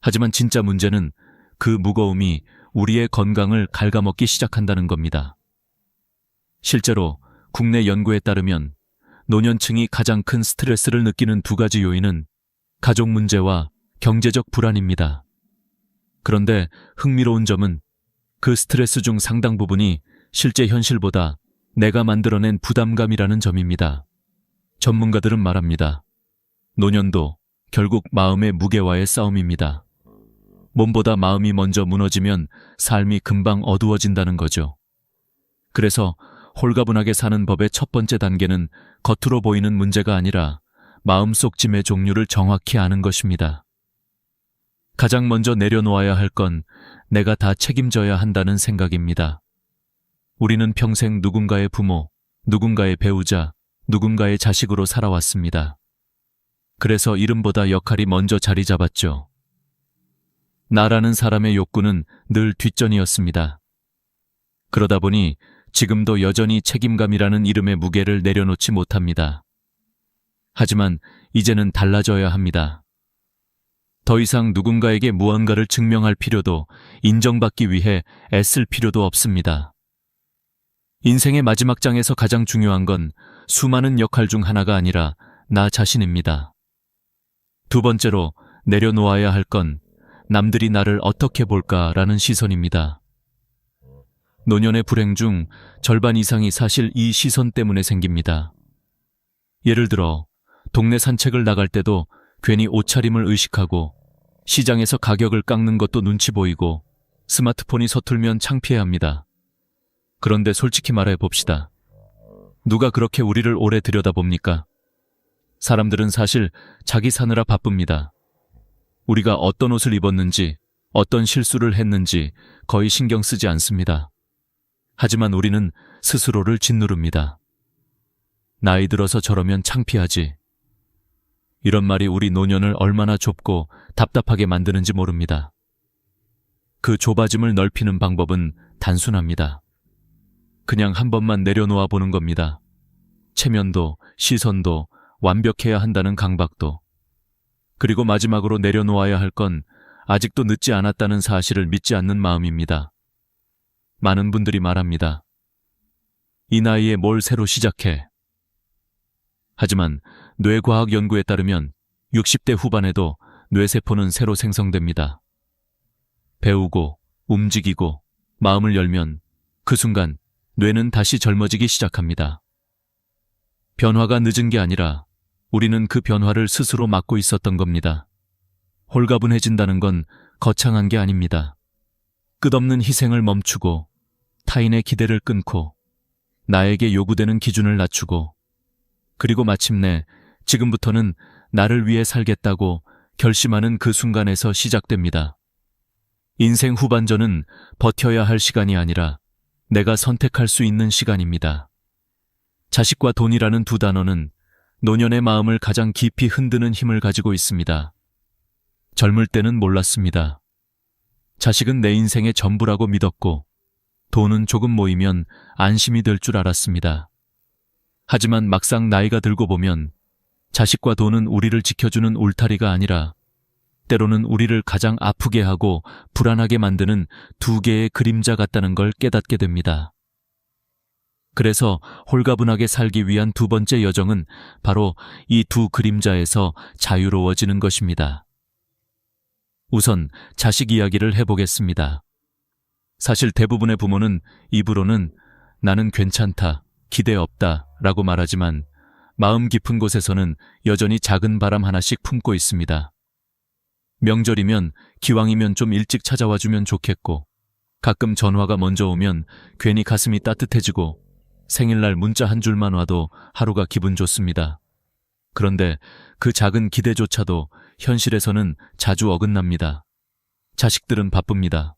하지만 진짜 문제는 그 무거움이 우리의 건강을 갉아먹기 시작한다는 겁니다. 실제로 국내 연구에 따르면 노년층이 가장 큰 스트레스를 느끼는 두 가지 요인은 가족 문제와 경제적 불안입니다. 그런데 흥미로운 점은 그 스트레스 중 상당 부분이 실제 현실보다 내가 만들어낸 부담감이라는 점입니다. 전문가들은 말합니다. 노년도 결국 마음의 무게와의 싸움입니다. 몸보다 마음이 먼저 무너지면 삶이 금방 어두워진다는 거죠. 그래서 홀가분하게 사는 법의 첫 번째 단계는 겉으로 보이는 문제가 아니라 마음속 짐의 종류를 정확히 아는 것입니다. 가장 먼저 내려놓아야 할 건 내가 다 책임져야 한다는 생각입니다. 우리는 평생 누군가의 부모, 누군가의 배우자, 누군가의 자식으로 살아왔습니다. 그래서 이름보다 역할이 먼저 자리 잡았죠. 나라는 사람의 욕구는 늘 뒷전이었습니다. 그러다 보니 지금도 여전히 책임감이라는 이름의 무게를 내려놓지 못합니다. 하지만 이제는 달라져야 합니다. 더 이상 누군가에게 무언가를 증명할 필요도 인정받기 위해 애쓸 필요도 없습니다. 인생의 마지막 장에서 가장 중요한 건 수많은 역할 중 하나가 아니라 나 자신입니다. 두 번째로 내려놓아야 할 건 남들이 나를 어떻게 볼까라는 시선입니다. 노년의 불행 중 절반 이상이 사실 이 시선 때문에 생깁니다. 예를 들어 동네 산책을 나갈 때도 괜히 옷차림을 의식하고, 시장에서 가격을 깎는 것도 눈치 보이고, 스마트폰이 서툴면 창피해합니다. 그런데 솔직히 말해 봅시다. 누가 그렇게 우리를 오래 들여다봅니까? 사람들은 사실 자기 사느라 바쁩니다. 우리가 어떤 옷을 입었는지, 어떤 실수를 했는지 거의 신경 쓰지 않습니다. 하지만 우리는 스스로를 짓누릅니다. 나이 들어서 저러면 창피하지. 이런 말이 우리 노년을 얼마나 좁고 답답하게 만드는지 모릅니다. 그 좁아짐을 넓히는 방법은 단순합니다. 그냥 한 번만 내려놓아 보는 겁니다. 체면도 시선도 완벽해야 한다는 강박도. 그리고 마지막으로 내려놓아야 할 건 아직도 늦지 않았다는 사실을 믿지 않는 마음입니다. 많은 분들이 말합니다. 이 나이에 뭘 새로 시작해. 하지만 뇌과학 연구에 따르면 60대 후반에도 뇌세포는 새로 생성됩니다. 배우고 움직이고 마음을 열면 그 순간 뇌는 다시 젊어지기 시작합니다. 변화가 늦은 게 아니라 우리는 그 변화를 스스로 막고 있었던 겁니다. 홀가분해진다는 건 거창한 게 아닙니다. 끝없는 희생을 멈추고 타인의 기대를 끊고 나에게 요구되는 기준을 낮추고 그리고 마침내 지금부터는 나를 위해 살겠다고 결심하는 그 순간에서 시작됩니다. 인생 후반전은 버텨야 할 시간이 아니라 내가 선택할 수 있는 시간입니다. 자식과 돈이라는 두 단어는 노년의 마음을 가장 깊이 흔드는 힘을 가지고 있습니다. 젊을 때는 몰랐습니다. 자식은 내 인생의 전부라고 믿었고 돈은 조금 모이면 안심이 될 줄 알았습니다. 하지만 막상 나이가 들고 보면 자식과 돈은 우리를 지켜주는 울타리가 아니라 때로는 우리를 가장 아프게 하고 불안하게 만드는 두 개의 그림자 같다는 걸 깨닫게 됩니다. 그래서 홀가분하게 살기 위한 두 번째 여정은 바로 이 두 그림자에서 자유로워지는 것입니다. 우선 자식 이야기를 해보겠습니다. 사실 대부분의 부모는 입으로는 나는 괜찮다, 기대 없다 라고 말하지만 마음 깊은 곳에서는 여전히 작은 바람 하나씩 품고 있습니다. 명절이면 기왕이면 좀 일찍 찾아와 주면 좋겠고 가끔 전화가 먼저 오면 괜히 가슴이 따뜻해지고 생일날 문자 한 줄만 와도 하루가 기분 좋습니다. 그런데 그 작은 기대조차도 현실에서는 자주 어긋납니다. 자식들은 바쁩니다.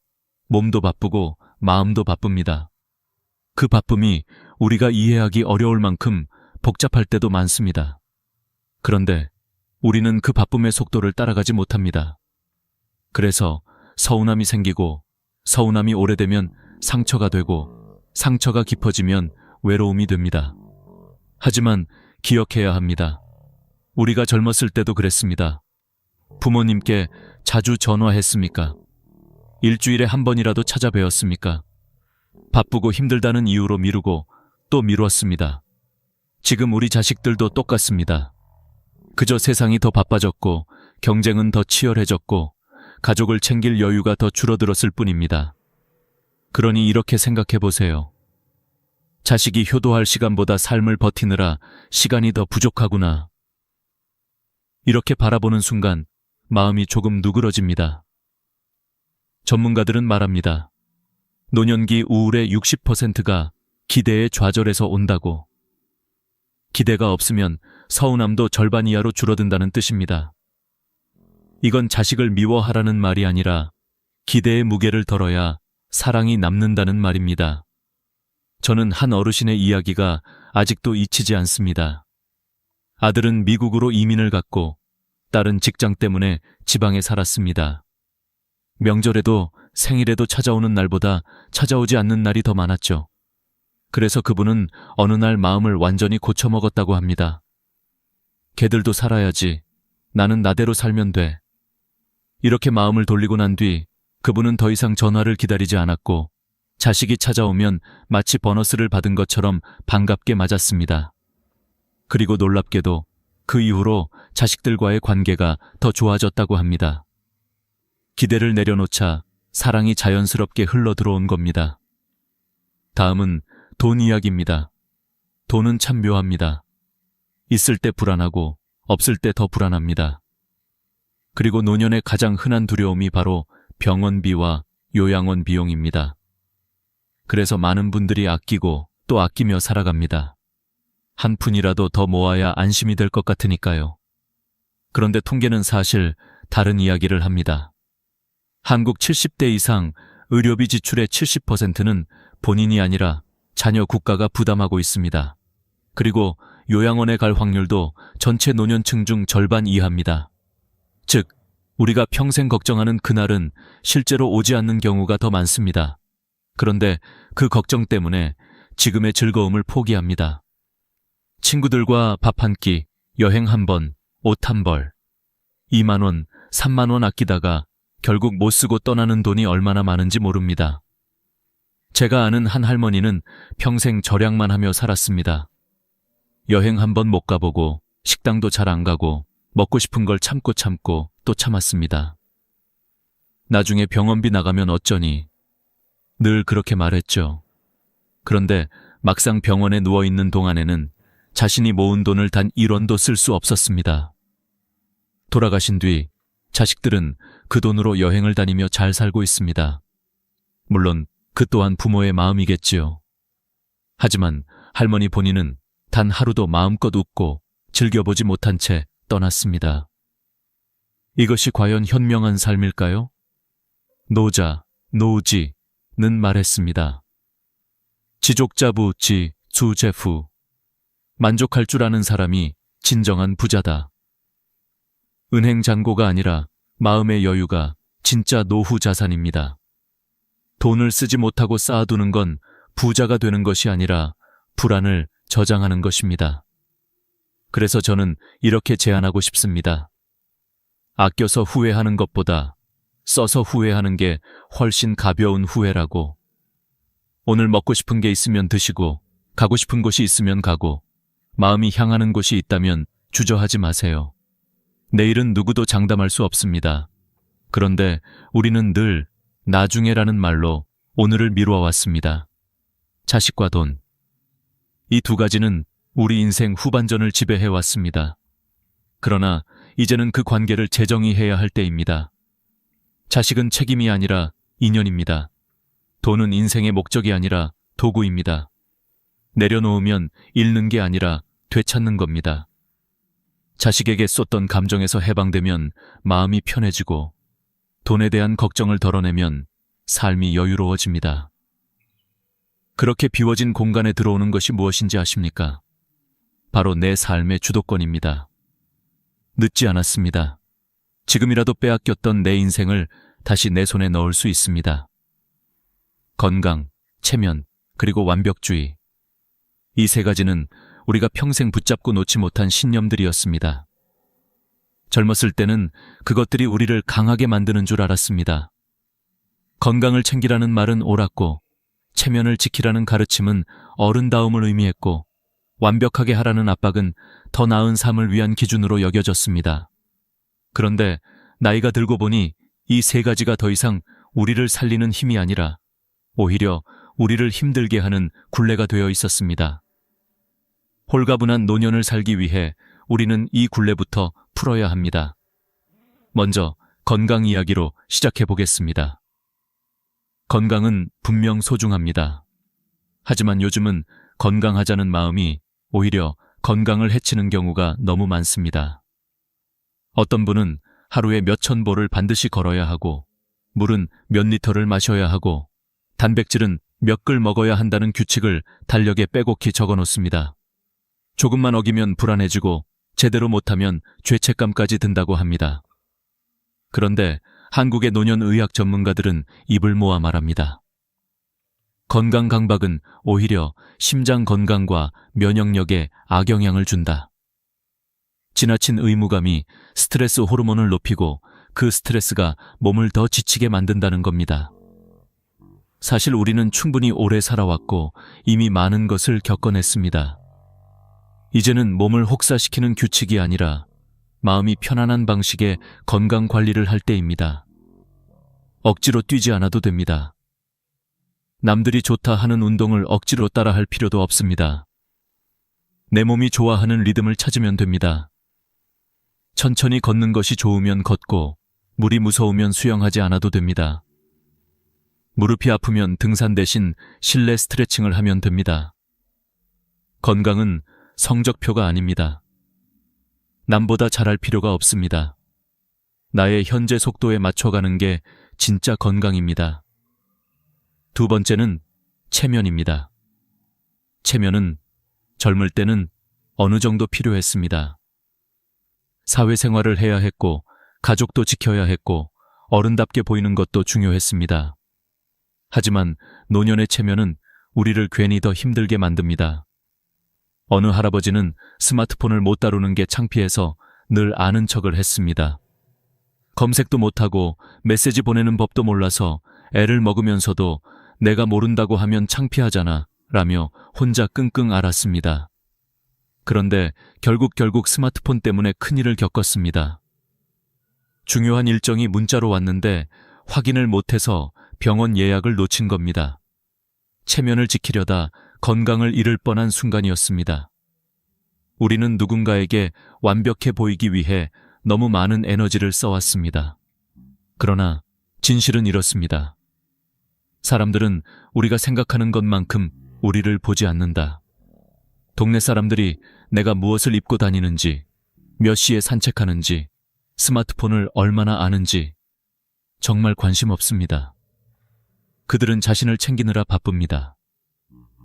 몸도 바쁘고 마음도 바쁩니다. 그 바쁨이 우리가 이해하기 어려울 만큼 복잡할 때도 많습니다. 그런데 우리는 그 바쁨의 속도를 따라가지 못합니다. 그래서 서운함이 생기고 서운함이 오래되면 상처가 되고 상처가 깊어지면 외로움이 됩니다. 하지만 기억해야 합니다. 우리가 젊었을 때도 그랬습니다. 부모님께 자주 전화했습니까? 일주일에 한 번이라도 찾아뵈었습니까? 바쁘고 힘들다는 이유로 미루고 또 미뤘습니다. 지금 우리 자식들도 똑같습니다. 그저 세상이 더 바빠졌고 경쟁은 더 치열해졌고 가족을 챙길 여유가 더 줄어들었을 뿐입니다. 그러니 이렇게 생각해 보세요. 자식이 효도할 시간보다 삶을 버티느라 시간이 더 부족하구나. 이렇게 바라보는 순간 마음이 조금 누그러집니다. 전문가들은 말합니다. 노년기 우울의 60%가 기대의 좌절에서 온다고. 기대가 없으면 서운함도 절반 이하로 줄어든다는 뜻입니다. 이건 자식을 미워하라는 말이 아니라 기대의 무게를 덜어야 사랑이 남는다는 말입니다. 저는 한 어르신의 이야기가 아직도 잊히지 않습니다. 아들은 미국으로 이민을 갔고 딸은 직장 때문에 지방에 살았습니다. 명절에도 생일에도 찾아오는 날보다 찾아오지 않는 날이 더 많았죠. 그래서 그분은 어느 날 마음을 완전히 고쳐먹었다고 합니다. 걔들도 살아야지. 나는 나대로 살면 돼. 이렇게 마음을 돌리고 난 뒤 그분은 더 이상 전화를 기다리지 않았고 자식이 찾아오면 마치 보너스를 받은 것처럼 반갑게 맞았습니다. 그리고 놀랍게도 그 이후로 자식들과의 관계가 더 좋아졌다고 합니다. 기대를 내려놓자 사랑이 자연스럽게 흘러들어온 겁니다. 다음은 돈 이야기입니다. 돈은 참 묘합니다. 있을 때 불안하고 없을 때 더 불안합니다. 그리고 노년의 가장 흔한 두려움이 바로 병원비와 요양원 비용입니다. 그래서 많은 분들이 아끼고 또 아끼며 살아갑니다. 한 푼이라도 더 모아야 안심이 될 것 같으니까요. 그런데 통계는 사실 다른 이야기를 합니다. 한국 70대 이상 의료비 지출의 70%는 본인이 아니라 자녀 국가가 부담하고 있습니다. 그리고 요양원에 갈 확률도 전체 노년층 중 절반 이하입니다. 즉, 우리가 평생 걱정하는 그날은 실제로 오지 않는 경우가 더 많습니다. 그런데 그 걱정 때문에 지금의 즐거움을 포기합니다. 친구들과 밥 한 끼, 여행 한 번, 옷 한 벌. 2만 원, 3만 원 아끼다가 결국 못 쓰고 떠나는 돈이 얼마나 많은지 모릅니다. 제가 아는 한 할머니는 평생 절약만 하며 살았습니다. 여행 한 번 못 가보고 식당도 잘 안 가고 먹고 싶은 걸 참고 또 참았습니다. 나중에 병원비 나가면 어쩌니 늘 그렇게 말했죠. 그런데 막상 병원에 누워있는 동안에는 자신이 모은 돈을 단 1원도 쓸 수 없었습니다. 돌아가신 뒤 자식들은 그 돈으로 여행을 다니며 잘 살고 있습니다. 물론 그 또한 부모의 마음이겠지요. 하지만 할머니 본인은 단 하루도 마음껏 웃고 즐겨보지 못한 채 떠났습니다. 이것이 과연 현명한 삶일까요? 노자, 노지는 말했습니다. 지족자부 주제후. 만족할 줄 아는 사람이 진정한 부자다. 은행 잔고가 아니라 마음의 여유가 진짜 노후 자산입니다. 돈을 쓰지 못하고 쌓아두는 건 부자가 되는 것이 아니라 불안을 저장하는 것입니다. 그래서 저는 이렇게 제안하고 싶습니다. 아껴서 후회하는 것보다 써서 후회하는 게 훨씬 가벼운 후회라고. 오늘 먹고 싶은 게 있으면 드시고, 가고 싶은 곳이 있으면 가고, 마음이 향하는 곳이 있다면 주저하지 마세요. 내일은 누구도 장담할 수 없습니다. 그런데 우리는 늘 나중에라는 말로 오늘을 미루어 왔습니다. 자식과 돈. 이 두 가지는 우리 인생 후반전을 지배해 왔습니다. 그러나 이제는 그 관계를 재정의해야 할 때입니다. 자식은 책임이 아니라 인연입니다. 돈은 인생의 목적이 아니라 도구입니다. 내려놓으면 잃는 게 아니라 되찾는 겁니다. 자식에게 쏟던 감정에서 해방되면 마음이 편해지고 돈에 대한 걱정을 덜어내면 삶이 여유로워집니다. 그렇게 비워진 공간에 들어오는 것이 무엇인지 아십니까? 바로 내 삶의 주도권입니다. 늦지 않았습니다. 지금이라도 빼앗겼던 내 인생을 다시 내 손에 넣을 수 있습니다. 건강, 체면, 그리고 완벽주의. 이 세 가지는 우리가 평생 붙잡고 놓지 못한 신념들이었습니다. 젊었을 때는 그것들이 우리를 강하게 만드는 줄 알았습니다. 건강을 챙기라는 말은 옳았고, 체면을 지키라는 가르침은 어른다움을 의미했고, 완벽하게 하라는 압박은 더 나은 삶을 위한 기준으로 여겨졌습니다. 그런데 나이가 들고 보니 이 세 가지가 더 이상 우리를 살리는 힘이 아니라 오히려 우리를 힘들게 하는 굴레가 되어 있었습니다. 홀가분한 노년을 살기 위해 우리는 이 굴레부터 풀어야 합니다. 먼저 건강 이야기로 시작해 보겠습니다. 건강은 분명 소중합니다. 하지만 요즘은 건강하자는 마음이 오히려 건강을 해치는 경우가 너무 많습니다. 어떤 분은 하루에 몇천 보를 반드시 걸어야 하고, 물은 몇 리터를 마셔야 하고, 단백질은 몇 글 먹어야 한다는 규칙을 달력에 빼곡히 적어놓습니다. 조금만 어기면 불안해지고 제대로 못하면 죄책감까지 든다고 합니다. 그런데 한국의 노년의학 전문가들은 입을 모아 말합니다. 건강 강박은 오히려 심장 건강과 면역력에 악영향을 준다. 지나친 의무감이 스트레스 호르몬을 높이고 그 스트레스가 몸을 더 지치게 만든다는 겁니다. 사실 우리는 충분히 오래 살아왔고 이미 많은 것을 겪어냈습니다. 이제는 몸을 혹사시키는 규칙이 아니라 마음이 편안한 방식의 건강 관리를 할 때입니다. 억지로 뛰지 않아도 됩니다. 남들이 좋다 하는 운동을 억지로 따라 할 필요도 없습니다. 내 몸이 좋아하는 리듬을 찾으면 됩니다. 천천히 걷는 것이 좋으면 걷고, 물이 무서우면 수영하지 않아도 됩니다. 무릎이 아프면 등산 대신 실내 스트레칭을 하면 됩니다. 건강은 성적표가 아닙니다. 남보다 잘할 필요가 없습니다. 나의 현재 속도에 맞춰가는 게 진짜 건강입니다. 두 번째는 체면입니다. 체면은 젊을 때는 어느 정도 필요했습니다. 사회생활을 해야 했고, 가족도 지켜야 했고, 어른답게 보이는 것도 중요했습니다. 하지만 노년의 체면은 우리를 괜히 더 힘들게 만듭니다. 어느 할아버지는 스마트폰을 못 다루는 게 창피해서 늘 아는 척을 했습니다. 검색도 못하고 메시지 보내는 법도 몰라서 애를 먹으면서도 내가 모른다고 하면 창피하잖아 라며 혼자 끙끙 앓았습니다. 그런데 결국 스마트폰 때문에 큰일을 겪었습니다. 중요한 일정이 문자로 왔는데 확인을 못해서 병원 예약을 놓친 겁니다. 체면을 지키려다 건강을 잃을 뻔한 순간이었습니다. 우리는 누군가에게 완벽해 보이기 위해 너무 많은 에너지를 써왔습니다. 그러나 진실은 이렇습니다. 사람들은 우리가 생각하는 것만큼 우리를 보지 않는다. 동네 사람들이 내가 무엇을 입고 다니는지, 몇 시에 산책하는지, 스마트폰을 얼마나 아는지 정말 관심 없습니다. 그들은 자신을 챙기느라 바쁩니다.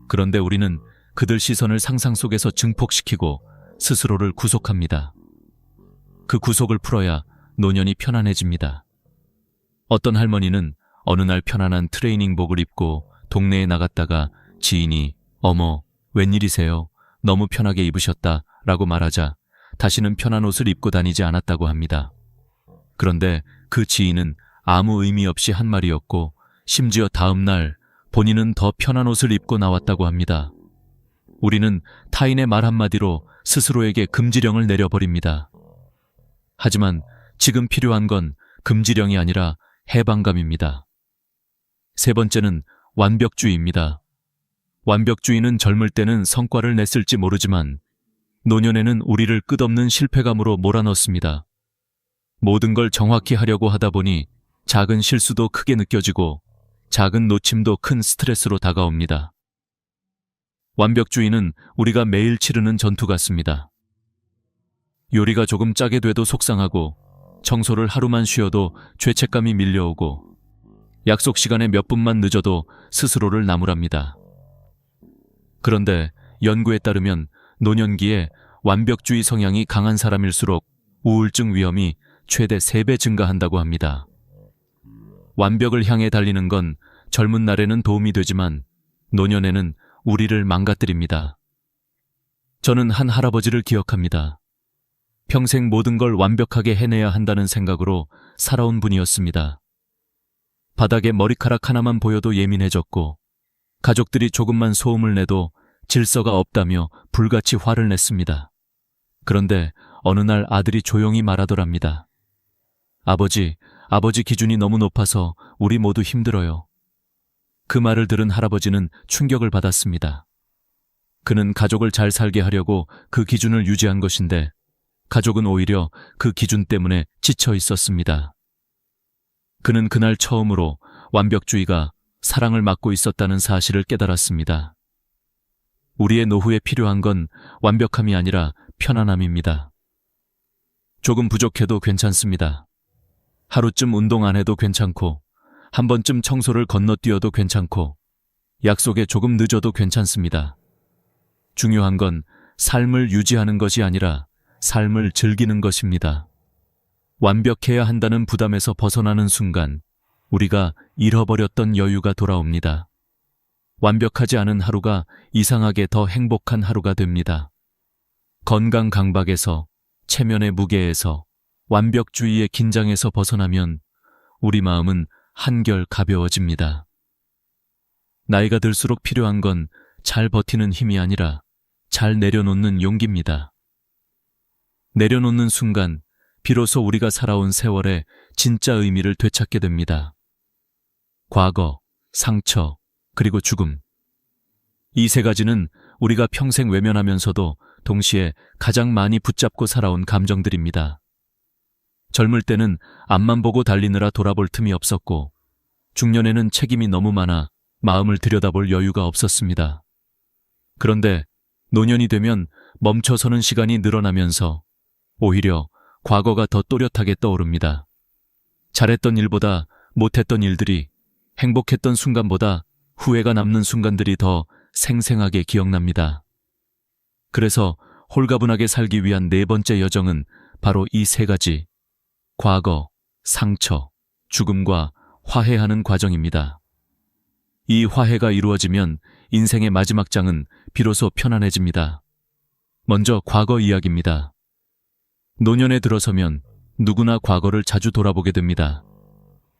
그런데 우리는 그들 시선을 상상 속에서 증폭시키고 스스로를 구속합니다. 그 구속을 풀어야 노년이 편안해집니다. 어떤 할머니는 어느 날 편안한 트레이닝복을 입고 동네에 나갔다가 지인이 "어머, 웬일이세요? 너무 편하게 입으셨다" 라고 말하자 다시는 편한 옷을 입고 다니지 않았다고 합니다. 그런데 그 지인은 아무 의미 없이 한 말이었고 심지어 다음 날 본인은 더 편한 옷을 입고 나왔다고 합니다. 우리는 타인의 말 한마디로 스스로에게 금지령을 내려버립니다. 하지만 지금 필요한 건 금지령이 아니라 해방감입니다. 세 번째는 완벽주의입니다. 완벽주의는 젊을 때는 성과를 냈을지 모르지만 노년에는 우리를 끝없는 실패감으로 몰아넣습니다. 모든 걸 정확히 하려고 하다 보니 작은 실수도 크게 느껴지고 작은 놓침도 큰 스트레스로 다가옵니다. 완벽주의는 우리가 매일 치르는 전투 같습니다. 요리가 조금 짜게 돼도 속상하고 청소를 하루만 쉬어도 죄책감이 밀려오고 약속 시간에 몇 분만 늦어도 스스로를 나무랍니다. 그런데 연구에 따르면 노년기에 완벽주의 성향이 강한 사람일수록 우울증 위험이 최대 3배 증가한다고 합니다. 완벽을 향해 달리는 건 젊은 날에는 도움이 되지만 노년에는 우리를 망가뜨립니다. 저는 한 할아버지를 기억합니다. 평생 모든 걸 완벽하게 해내야 한다는 생각으로 살아온 분이었습니다. 바닥에 머리카락 하나만 보여도 예민해졌고 가족들이 조금만 소음을 내도 질서가 없다며 불같이 화를 냈습니다. 그런데 어느 날 아들이 조용히 말하더랍니다. 아버지 기준이 너무 높아서 우리 모두 힘들어요." 그 말을 들은 할아버지는 충격을 받았습니다. 그는 가족을 잘 살게 하려고 그 기준을 유지한 것인데 가족은 오히려 그 기준 때문에 지쳐 있었습니다. 그는 그날 처음으로 완벽주의가 사랑을 막고 있었다는 사실을 깨달았습니다. 우리의 노후에 필요한 건 완벽함이 아니라 편안함입니다. 조금 부족해도 괜찮습니다. 하루쯤 운동 안 해도 괜찮고 한 번쯤 청소를 건너뛰어도 괜찮고 약속에 조금 늦어도 괜찮습니다. 중요한 건 삶을 유지하는 것이 아니라 삶을 즐기는 것입니다. 완벽해야 한다는 부담에서 벗어나는 순간 우리가 잃어버렸던 여유가 돌아옵니다. 완벽하지 않은 하루가 이상하게 더 행복한 하루가 됩니다. 건강 강박에서, 체면의 무게에서, 완벽주의의 긴장에서 벗어나면 우리 마음은 한결 가벼워집니다. 나이가 들수록 필요한 건 잘 버티는 힘이 아니라 잘 내려놓는 용기입니다. 내려놓는 순간 비로소 우리가 살아온 세월의 진짜 의미를 되찾게 됩니다. 과거, 상처, 그리고 죽음. 이 세 가지는 우리가 평생 외면하면서도 동시에 가장 많이 붙잡고 살아온 감정들입니다. 젊을 때는 앞만 보고 달리느라 돌아볼 틈이 없었고 중년에는 책임이 너무 많아 마음을 들여다볼 여유가 없었습니다. 그런데 노년이 되면 멈춰서는 시간이 늘어나면서 오히려 과거가 더 또렷하게 떠오릅니다. 잘했던 일보다 못했던 일들이, 행복했던 순간보다 후회가 남는 순간들이 더 생생하게 기억납니다. 그래서 홀가분하게 살기 위한 네 번째 여정은 바로 이 세 가지, 과거, 상처, 죽음과 화해하는 과정입니다. 이 화해가 이루어지면 인생의 마지막 장은 비로소 편안해집니다. 먼저 과거 이야기입니다. 노년에 들어서면 누구나 과거를 자주 돌아보게 됩니다.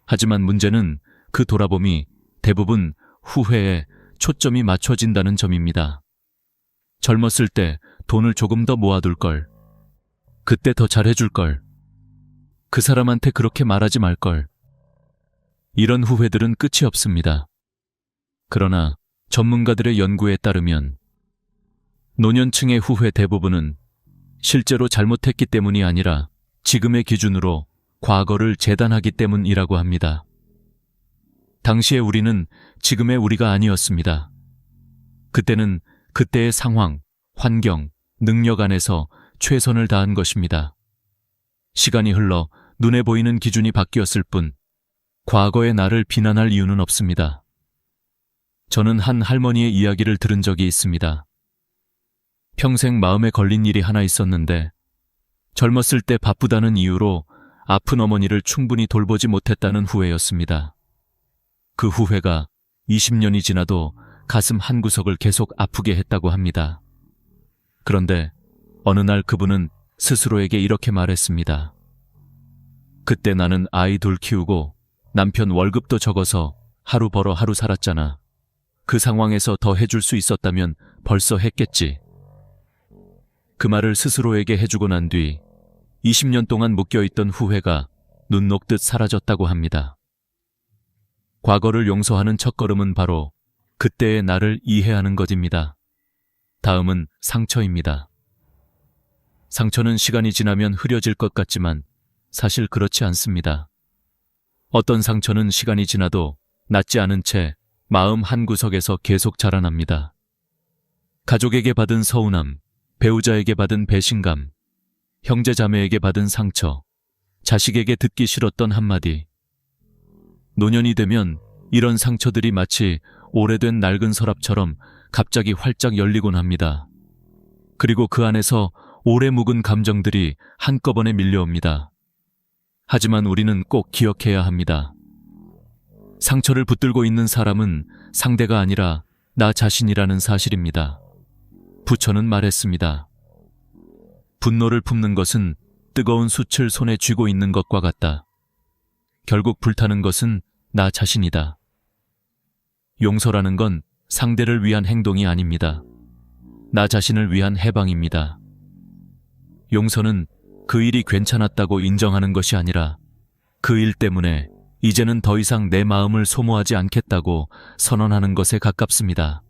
하지만 문제는 그 돌아봄이 대부분 후회에 초점이 맞춰진다는 점입니다. 젊었을 때 돈을 조금 더 모아둘 걸, 그때 더 잘해줄 걸, 그 사람한테 그렇게 말하지 말 걸. 이런 후회들은 끝이 없습니다. 그러나 전문가들의 연구에 따르면 노년층의 후회 대부분은 실제로 잘못했기 때문이 아니라 지금의 기준으로 과거를 재단하기 때문이라고 합니다. 당시의 우리는 지금의 우리가 아니었습니다. 그때는 그때의 상황, 환경, 능력 안에서 최선을 다한 것입니다. 시간이 흘러 눈에 보이는 기준이 바뀌었을 뿐 과거의 나를 비난할 이유는 없습니다. 저는 한 할머니의 이야기를 들은 적이 있습니다. 평생 마음에 걸린 일이 하나 있었는데 젊었을 때 바쁘다는 이유로 아픈 어머니를 충분히 돌보지 못했다는 후회였습니다. 그 후회가 20년이 지나도 가슴 한구석을 계속 아프게 했다고 합니다. 그런데 어느 날 그분은 스스로에게 이렇게 말했습니다. 그때 나는 아이 둘 키우고 남편 월급도 적어서 하루 벌어 하루 살았잖아. 그 상황에서 더 해줄 수 있었다면 벌써 했겠지. 그 말을 스스로에게 해주고 난 뒤 20년 동안 묶여있던 후회가 눈 녹듯 사라졌다고 합니다. 과거를 용서하는 첫걸음은 바로 그때의 나를 이해하는 것입니다. 다음은 상처입니다. 상처는 시간이 지나면 흐려질 것 같지만 사실 그렇지 않습니다. 어떤 상처는 시간이 지나도 낫지 않은 채 마음 한구석에서 계속 자라납니다. 가족에게 받은 서운함, 배우자에게 받은 배신감, 형제 자매에게 받은 상처, 자식에게 듣기 싫었던 한마디. 노년이 되면 이런 상처들이 마치 오래된 낡은 서랍처럼 갑자기 활짝 열리곤 합니다. 그리고 그 안에서 오래 묵은 감정들이 한꺼번에 밀려옵니다. 하지만 우리는 꼭 기억해야 합니다. 상처를 붙들고 있는 사람은 상대가 아니라 나 자신이라는 사실입니다. 부처는 말했습니다. 분노를 품는 것은 뜨거운 숯을 손에 쥐고 있는 것과 같다. 결국 불타는 것은 나 자신이다. 용서라는 건 상대를 위한 행동이 아닙니다. 나 자신을 위한 해방입니다. 용서는 그 일이 괜찮았다고 인정하는 것이 아니라 그 일 때문에 이제는 더 이상 내 마음을 소모하지 않겠다고 선언하는 것에 가깝습니다.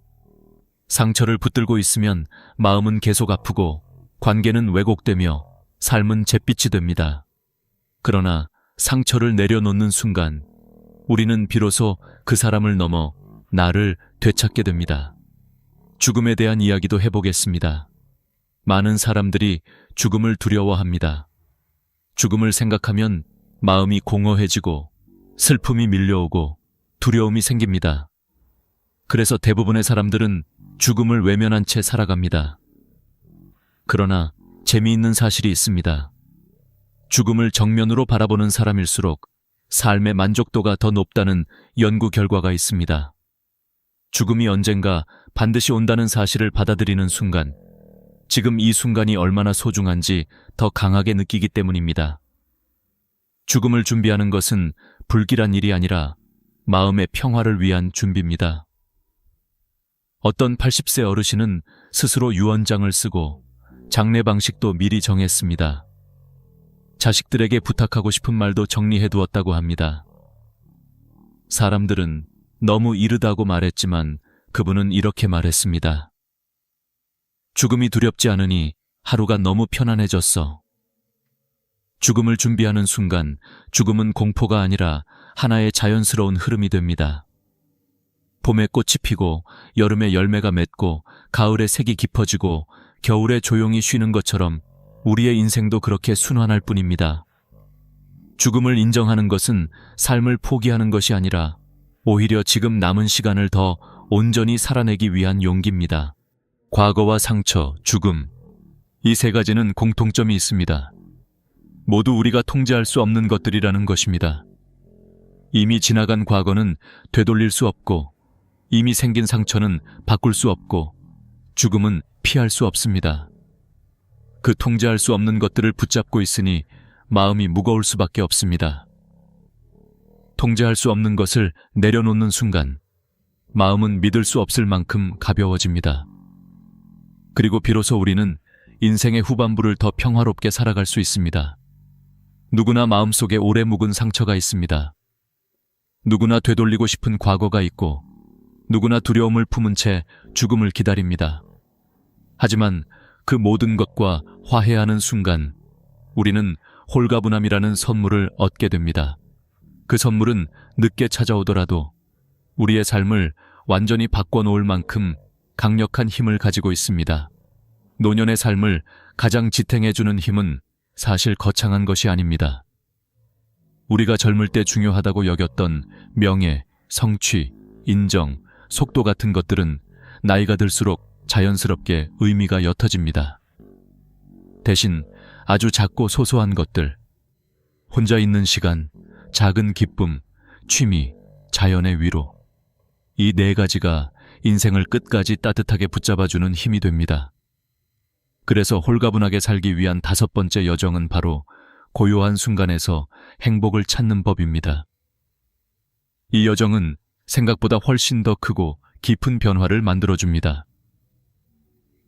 상처를 붙들고 있으면 마음은 계속 아프고 관계는 왜곡되며 삶은 잿빛이 됩니다. 그러나 상처를 내려놓는 순간 우리는 비로소 그 사람을 넘어 나를 되찾게 됩니다. 죽음에 대한 이야기도 해보겠습니다. 많은 사람들이 죽음을 두려워합니다. 죽음을 생각하면 마음이 공허해지고 슬픔이 밀려오고 두려움이 생깁니다. 그래서 대부분의 사람들은 죽음을 외면한 채 살아갑니다. 그러나 재미있는 사실이 있습니다. 죽음을 정면으로 바라보는 사람일수록 삶의 만족도가 더 높다는 연구 결과가 있습니다. 죽음이 언젠가 반드시 온다는 사실을 받아들이는 순간, 지금 이 순간이 얼마나 소중한지 더 강하게 느끼기 때문입니다. 죽음을 준비하는 것은 불길한 일이 아니라 마음의 평화를 위한 준비입니다. 어떤 80세 어르신은 스스로 유언장을 쓰고 장례 방식도 미리 정했습니다. 자식들에게 부탁하고 싶은 말도 정리해 두었다고 합니다. 사람들은 너무 이르다고 말했지만 그분은 이렇게 말했습니다. 죽음이 두렵지 않으니 하루가 너무 편안해졌어. 죽음을 준비하는 순간 죽음은 공포가 아니라 하나의 자연스러운 흐름이 됩니다. 봄에 꽃이 피고 여름에 열매가 맺고 가을에 색이 깊어지고 겨울에 조용히 쉬는 것처럼 우리의 인생도 그렇게 순환할 뿐입니다. 죽음을 인정하는 것은 삶을 포기하는 것이 아니라 오히려 지금 남은 시간을 더 온전히 살아내기 위한 용기입니다. 과거와 상처, 죽음, 이 세 가지는 공통점이 있습니다. 모두 우리가 통제할 수 없는 것들이라는 것입니다. 이미 지나간 과거는 되돌릴 수 없고 이미 생긴 상처는 바꿀 수 없고 죽음은 피할 수 없습니다. 그 통제할 수 없는 것들을 붙잡고 있으니 마음이 무거울 수밖에 없습니다. 통제할 수 없는 것을 내려놓는 순간 마음은 믿을 수 없을 만큼 가벼워집니다. 그리고 비로소 우리는 인생의 후반부를 더 평화롭게 살아갈 수 있습니다. 누구나 마음속에 오래 묵은 상처가 있습니다. 누구나 되돌리고 싶은 과거가 있고 누구나 두려움을 품은 채 죽음을 기다립니다. 하지만 그 모든 것과 화해하는 순간 우리는 홀가분함이라는 선물을 얻게 됩니다. 그 선물은 늦게 찾아오더라도 우리의 삶을 완전히 바꿔놓을 만큼 강력한 힘을 가지고 있습니다. 노년의 삶을 가장 지탱해주는 힘은 사실 거창한 것이 아닙니다. 우리가 젊을 때 중요하다고 여겼던 명예, 성취, 인정, 속도 같은 것들은 나이가 들수록 자연스럽게 의미가 옅어집니다. 대신 아주 작고 소소한 것들, 혼자 있는 시간, 작은 기쁨, 취미, 자연의 위로, 이 네 가지가 인생을 끝까지 따뜻하게 붙잡아주는 힘이 됩니다. 그래서 홀가분하게 살기 위한 5번째 여정은 바로 고요한 순간에서 행복을 찾는 법입니다. 이 여정은 생각보다 훨씬 더 크고 깊은 변화를 만들어줍니다.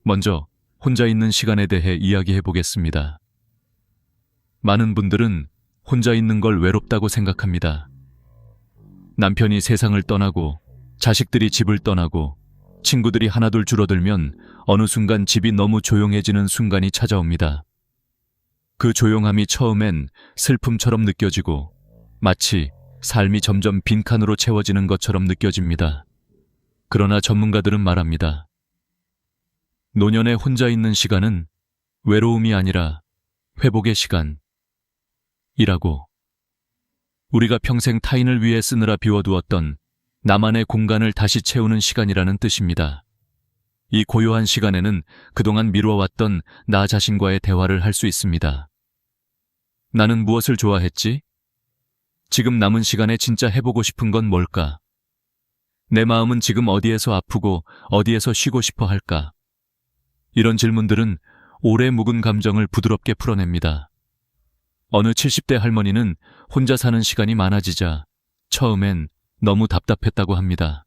먼저 혼자 있는 시간에 대해 이야기해 보겠습니다. 많은 분들은 혼자 있는 걸 외롭다고 생각합니다. 남편이 세상을 떠나고 자식들이 집을 떠나고 친구들이 하나둘 줄어들면 어느 순간 집이 너무 조용해지는 순간이 찾아옵니다. 그 조용함이 처음엔 슬픔처럼 느껴지고 마치 삶이 점점 빈칸으로 채워지는 것처럼 느껴집니다. 그러나 전문가들은 말합니다. 노년에 혼자 있는 시간은 외로움이 아니라 회복의 시간이라고. 우리가 평생 타인을 위해 쓰느라 비워두었던 나만의 공간을 다시 채우는 시간이라는 뜻입니다. 이 고요한 시간에는 그동안 미뤄왔던 나 자신과의 대화를 할 수 있습니다. 나는 무엇을 좋아했지? 지금 남은 시간에 진짜 해보고 싶은 건 뭘까? 내 마음은 지금 어디에서 아프고 어디에서 쉬고 싶어 할까? 이런 질문들은 오래 묵은 감정을 부드럽게 풀어냅니다. 어느 70대 할머니는 혼자 사는 시간이 많아지자 처음엔 너무 답답했다고 합니다.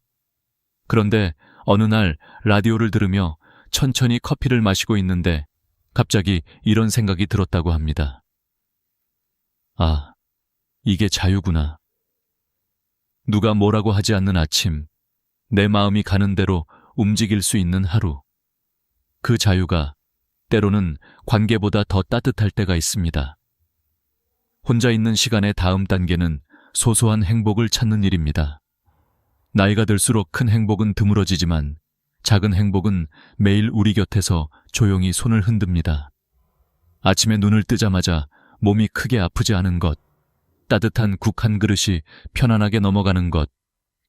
그런데 어느 날 라디오를 들으며 천천히 커피를 마시고 있는데 갑자기 이런 생각이 들었다고 합니다. 아, 이게 자유구나. 누가 뭐라고 하지 않는 아침, 내 마음이 가는 대로 움직일 수 있는 하루. 그 자유가 때로는 관계보다 더 따뜻할 때가 있습니다. 혼자 있는 시간의 다음 단계는 소소한 행복을 찾는 일입니다. 나이가 들수록 큰 행복은 드물어지지만 작은 행복은 매일 우리 곁에서 조용히 손을 흔듭니다. 아침에 눈을 뜨자마자 몸이 크게 아프지 않은 것, 따뜻한 국 한 그릇이 편안하게 넘어가는 것,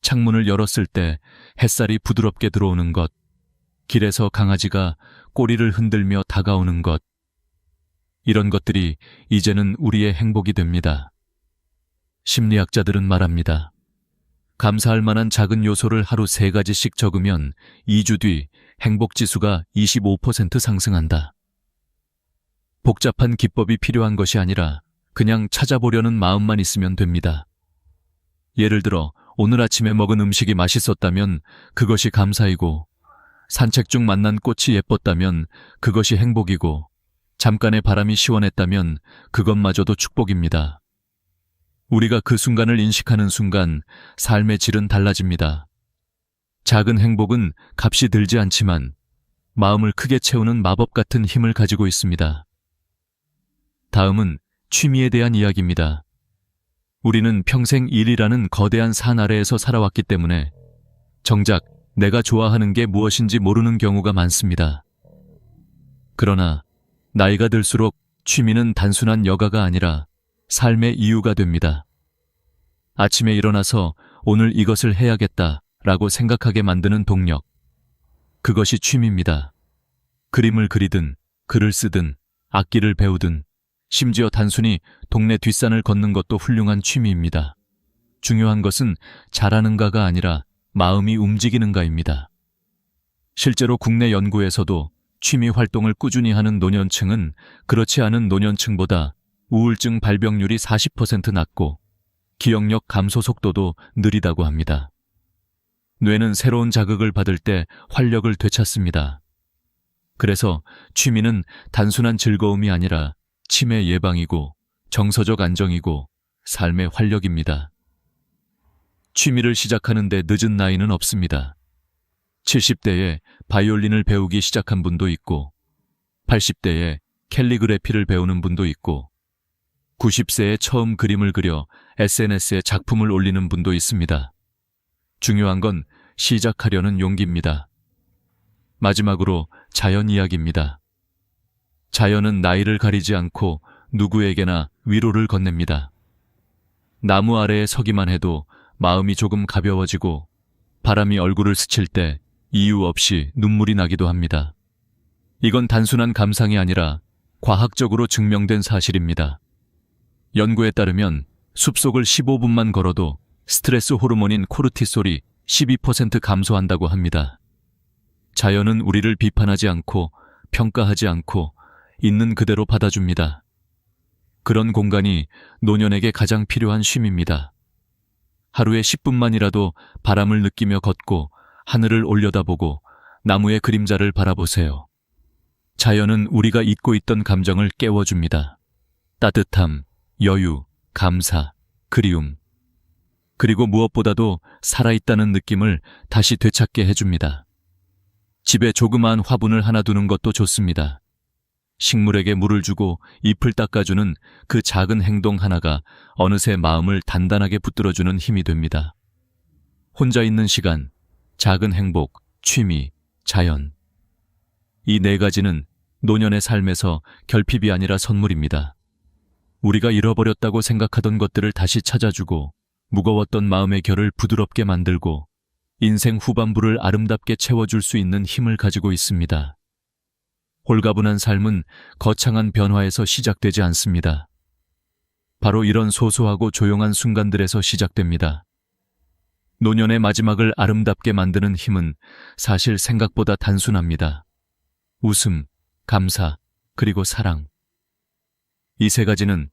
창문을 열었을 때 햇살이 부드럽게 들어오는 것, 길에서 강아지가 꼬리를 흔들며 다가오는 것, 이런 것들이 이제는 우리의 행복이 됩니다. 심리학자들은 말합니다. 감사할 만한 작은 요소를 하루 3가지씩 적으면 2주 뒤 행복지수가 25% 상승한다. 복잡한 기법이 필요한 것이 아니라 그냥 찾아보려는 마음만 있으면 됩니다. 예를 들어 오늘 아침에 먹은 음식이 맛있었다면 그것이 감사이고, 산책 중 만난 꽃이 예뻤다면 그것이 행복이고, 잠깐의 바람이 시원했다면 그것마저도 축복입니다. 우리가 그 순간을 인식하는 순간 삶의 질은 달라집니다. 작은 행복은 값이 들지 않지만 마음을 크게 채우는 마법 같은 힘을 가지고 있습니다. 다음은 취미에 대한 이야기입니다. 우리는 평생 일이라는 거대한 산 아래에서 살아왔기 때문에 정작 내가 좋아하는 게 무엇인지 모르는 경우가 많습니다. 그러나 나이가 들수록 취미는 단순한 여가가 아니라 삶의 이유가 됩니다. 아침에 일어나서 오늘 이것을 해야겠다라고 생각하게 만드는 동력. 그것이 취미입니다. 그림을 그리든, 글을 쓰든, 악기를 배우든, 심지어 단순히 동네 뒷산을 걷는 것도 훌륭한 취미입니다. 중요한 것은 잘하는가가 아니라 마음이 움직이는가입니다. 실제로 국내 연구에서도 취미 활동을 꾸준히 하는 노년층은 그렇지 않은 노년층보다 우울증 발병률이 40% 낮고 기억력 감소 속도도 느리다고 합니다. 뇌는 새로운 자극을 받을 때 활력을 되찾습니다. 그래서 취미는 단순한 즐거움이 아니라 치매 예방이고 정서적 안정이고 삶의 활력입니다. 취미를 시작하는데 늦은 나이는 없습니다. 70대에 바이올린을 배우기 시작한 분도 있고 80대에 캘리그래피를 배우는 분도 있고 90세에 처음 그림을 그려 SNS에 작품을 올리는 분도 있습니다. 중요한 건 시작하려는 용기입니다. 마지막으로 자연 이야기입니다. 자연은 나이를 가리지 않고 누구에게나 위로를 건넵니다. 나무 아래에 서기만 해도 마음이 조금 가벼워지고 바람이 얼굴을 스칠 때 이유 없이 눈물이 나기도 합니다. 이건 단순한 감상이 아니라 과학적으로 증명된 사실입니다. 연구에 따르면 숲속을 15분만 걸어도 스트레스 호르몬인 코르티솔이 12% 감소한다고 합니다. 자연은 우리를 비판하지 않고 평가하지 않고 있는 그대로 받아줍니다. 그런 공간이 노년에게 가장 필요한 쉼입니다. 하루에 10분만이라도 바람을 느끼며 걷고 하늘을 올려다보고 나무의 그림자를 바라보세요. 자연은 우리가 잊고 있던 감정을 깨워줍니다. 따뜻함, 여유, 감사, 그리움. 그리고 무엇보다도 살아있다는 느낌을 다시 되찾게 해줍니다. 집에 조그마한 화분을 하나 두는 것도 좋습니다. 식물에게 물을 주고 잎을 닦아주는 그 작은 행동 하나가 어느새 마음을 단단하게 붙들어주는 힘이 됩니다. 혼자 있는 시간, 작은 행복, 취미, 자연. 이 네 가지는 노년의 삶에서 결핍이 아니라 선물입니다. 우리가 잃어버렸다고 생각하던 것들을 다시 찾아주고 무거웠던 마음의 결을 부드럽게 만들고 인생 후반부를 아름답게 채워줄 수 있는 힘을 가지고 있습니다. 홀가분한 삶은 거창한 변화에서 시작되지 않습니다. 바로 이런 소소하고 조용한 순간들에서 시작됩니다. 노년의 마지막을 아름답게 만드는 힘은 사실 생각보다 단순합니다. 웃음, 감사, 그리고 사랑. 이 세 가지는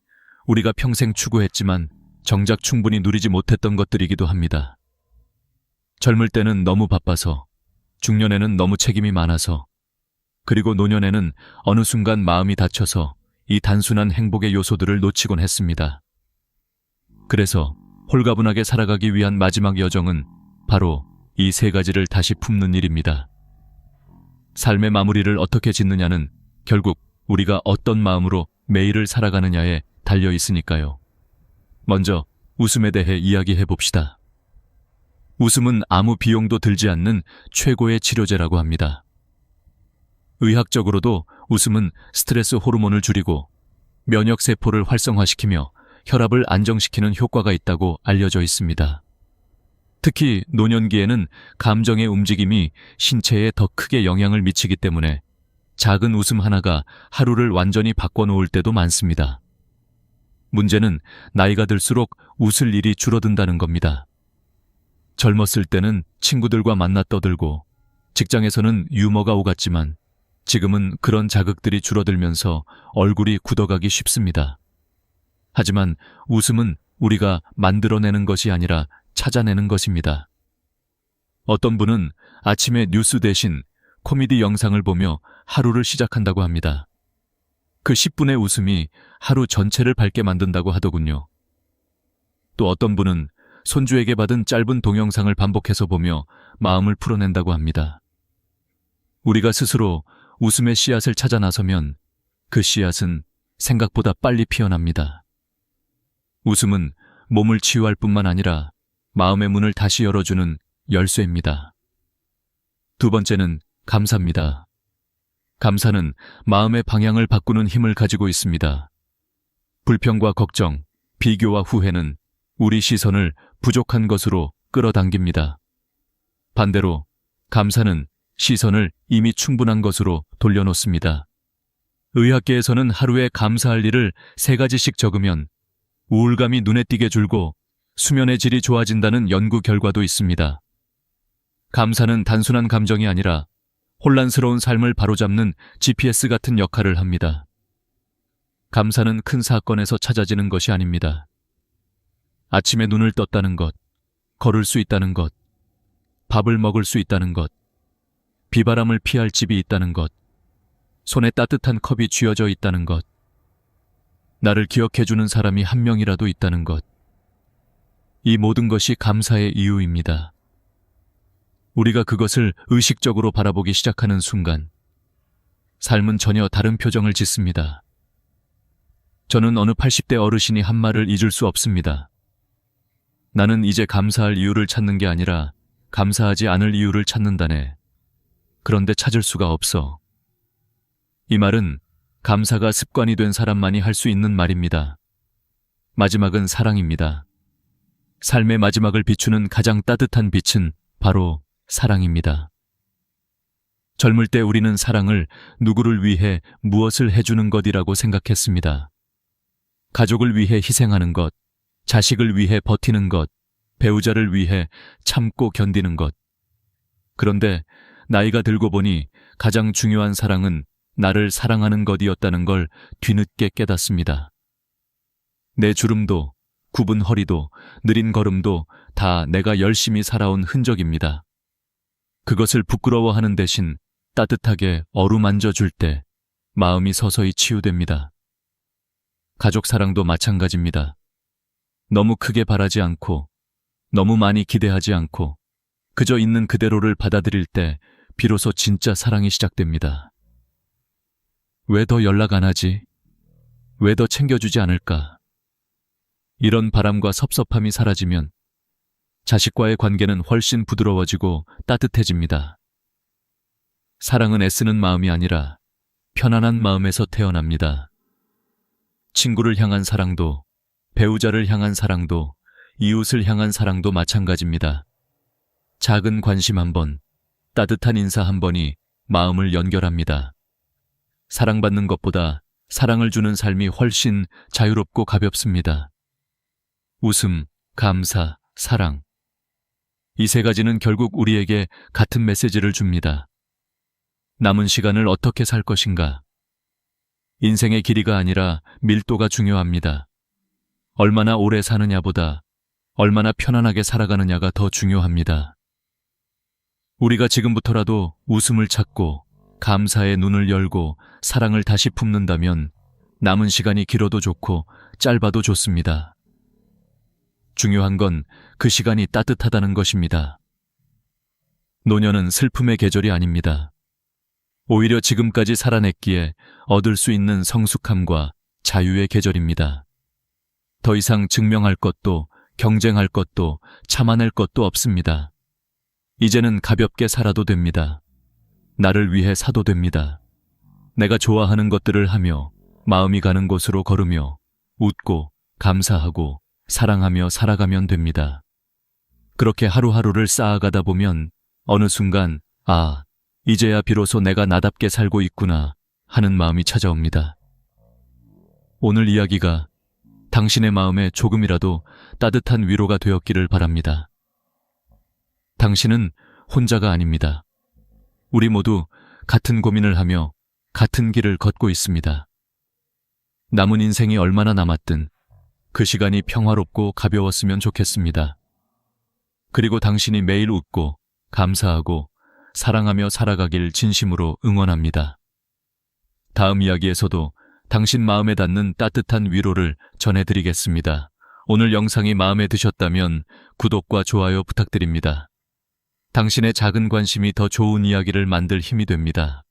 우리가 평생 추구했지만 정작 충분히 누리지 못했던 것들이기도 합니다. 젊을 때는 너무 바빠서, 중년에는 너무 책임이 많아서, 그리고 노년에는 어느 순간 마음이 다쳐서 이 단순한 행복의 요소들을 놓치곤 했습니다. 그래서 홀가분하게 살아가기 위한 마지막 여정은 바로 이 세 가지를 다시 품는 일입니다. 삶의 마무리를 어떻게 짓느냐는 결국 우리가 어떤 마음으로 매일을 살아가느냐에 달려 있으니까요. 먼저 웃음에 대해 이야기해 봅시다. 웃음은 아무 비용도 들지 않는 최고의 치료제라고 합니다. 의학적으로도 웃음은 스트레스 호르몬을 줄이고 면역세포를 활성화시키며 혈압을 안정시키는 효과가 있다고 알려져 있습니다. 특히 노년기에는 감정의 움직임이 신체에 더 크게 영향을 미치기 때문에 작은 웃음 하나가 하루를 완전히 바꿔놓을 때도 많습니다. 문제는 나이가 들수록 웃을 일이 줄어든다는 겁니다. 젊었을 때는 친구들과 만나 떠들고 직장에서는 유머가 오갔지만 지금은 그런 자극들이 줄어들면서 얼굴이 굳어가기 쉽습니다. 하지만 웃음은 우리가 만들어내는 것이 아니라 찾아내는 것입니다. 어떤 분은 아침에 뉴스 대신 코미디 영상을 보며 하루를 시작한다고 합니다. 그 10분의 웃음이 하루 전체를 밝게 만든다고 하더군요. 또 어떤 분은 손주에게 받은 짧은 동영상을 반복해서 보며 마음을 풀어낸다고 합니다. 우리가 스스로 웃음의 씨앗을 찾아 나서면 그 씨앗은 생각보다 빨리 피어납니다. 웃음은 몸을 치유할 뿐만 아니라 마음의 문을 다시 열어주는 열쇠입니다. 두 번째는 감사입니다. 감사는 마음의 방향을 바꾸는 힘을 가지고 있습니다. 불평과 걱정, 비교와 후회는 우리 시선을 부족한 것으로 끌어당깁니다. 반대로 감사는 시선을 이미 충분한 것으로 돌려놓습니다. 의학계에서는 하루에 감사할 일을 3가지씩 적으면 우울감이 눈에 띄게 줄고 수면의 질이 좋아진다는 연구 결과도 있습니다. 감사는 단순한 감정이 아니라 혼란스러운 삶을 바로잡는 GPS 같은 역할을 합니다. 감사는 큰 사건에서 찾아지는 것이 아닙니다. 아침에 눈을 떴다는 것, 걸을 수 있다는 것, 밥을 먹을 수 있다는 것, 비바람을 피할 집이 있다는 것, 손에 따뜻한 컵이 쥐어져 있다는 것, 나를 기억해주는 사람이 한 명이라도 있다는 것. 이 모든 것이 감사의 이유입니다. 우리가 그것을 의식적으로 바라보기 시작하는 순간, 삶은 전혀 다른 표정을 짓습니다. 저는 어느 80대 어르신이 한 말을 잊을 수 없습니다. 나는 이제 감사할 이유를 찾는 게 아니라 감사하지 않을 이유를 찾는다네. 그런데 찾을 수가 없어. 이 말은 감사가 습관이 된 사람만이 할 수 있는 말입니다. 마지막은 사랑입니다. 삶의 마지막을 비추는 가장 따뜻한 빛은 바로 사랑입니다. 젊을 때 우리는 사랑을 누구를 위해 무엇을 해주는 것이라고 생각했습니다. 가족을 위해 희생하는 것, 자식을 위해 버티는 것, 배우자를 위해 참고 견디는 것. 그런데 나이가 들고 보니 가장 중요한 사랑은 나를 사랑하는 것이었다는 걸 뒤늦게 깨닫습니다. 내 주름도, 굽은 허리도, 느린 걸음도 다 내가 열심히 살아온 흔적입니다. 그것을 부끄러워하는 대신 따뜻하게 어루만져 줄 때 마음이 서서히 치유됩니다. 가족 사랑도 마찬가지입니다. 너무 크게 바라지 않고, 너무 많이 기대하지 않고, 그저 있는 그대로를 받아들일 때 비로소 진짜 사랑이 시작됩니다. 왜 더 연락 안 하지? 왜 더 챙겨주지 않을까? 이런 바람과 섭섭함이 사라지면 자식과의 관계는 훨씬 부드러워지고 따뜻해집니다. 사랑은 애쓰는 마음이 아니라 편안한 마음에서 태어납니다. 친구를 향한 사랑도, 배우자를 향한 사랑도, 이웃을 향한 사랑도 마찬가지입니다. 작은 관심 한 번, 따뜻한 인사 한 번이 마음을 연결합니다. 사랑받는 것보다 사랑을 주는 삶이 훨씬 자유롭고 가볍습니다. 웃음, 감사, 사랑. 이 세 가지는 결국 우리에게 같은 메시지를 줍니다. 남은 시간을 어떻게 살 것인가? 인생의 길이가 아니라 밀도가 중요합니다. 얼마나 오래 사느냐보다 얼마나 편안하게 살아가느냐가 더 중요합니다. 우리가 지금부터라도 웃음을 찾고 감사의 눈을 열고 사랑을 다시 품는다면 남은 시간이 길어도 좋고 짧아도 좋습니다. 중요한 건 그 시간이 따뜻하다는 것입니다. 노년은 슬픔의 계절이 아닙니다. 오히려 지금까지 살아냈기에 얻을 수 있는 성숙함과 자유의 계절입니다. 더 이상 증명할 것도 경쟁할 것도 참아낼 것도 없습니다. 이제는 가볍게 살아도 됩니다. 나를 위해 사도 됩니다. 내가 좋아하는 것들을 하며 마음이 가는 곳으로 걸으며 웃고 감사하고 사랑하며 살아가면 됩니다. 그렇게 하루하루를 쌓아가다 보면 어느 순간 이제야 비로소 내가 나답게 살고 있구나 하는 마음이 찾아옵니다. 오늘 이야기가 당신의 마음에 조금이라도 따뜻한 위로가 되었기를 바랍니다. 당신은 혼자가 아닙니다. 우리 모두 같은 고민을 하며 같은 길을 걷고 있습니다. 남은 인생이 얼마나 남았든 그 시간이 평화롭고 가벼웠으면 좋겠습니다. 그리고 당신이 매일 웃고 감사하고 사랑하며 살아가길 진심으로 응원합니다. 다음 이야기에서도 당신 마음에 닿는 따뜻한 위로를 전해드리겠습니다. 오늘 영상이 마음에 드셨다면 구독과 좋아요 부탁드립니다. 당신의 작은 관심이 더 좋은 이야기를 만들 힘이 됩니다.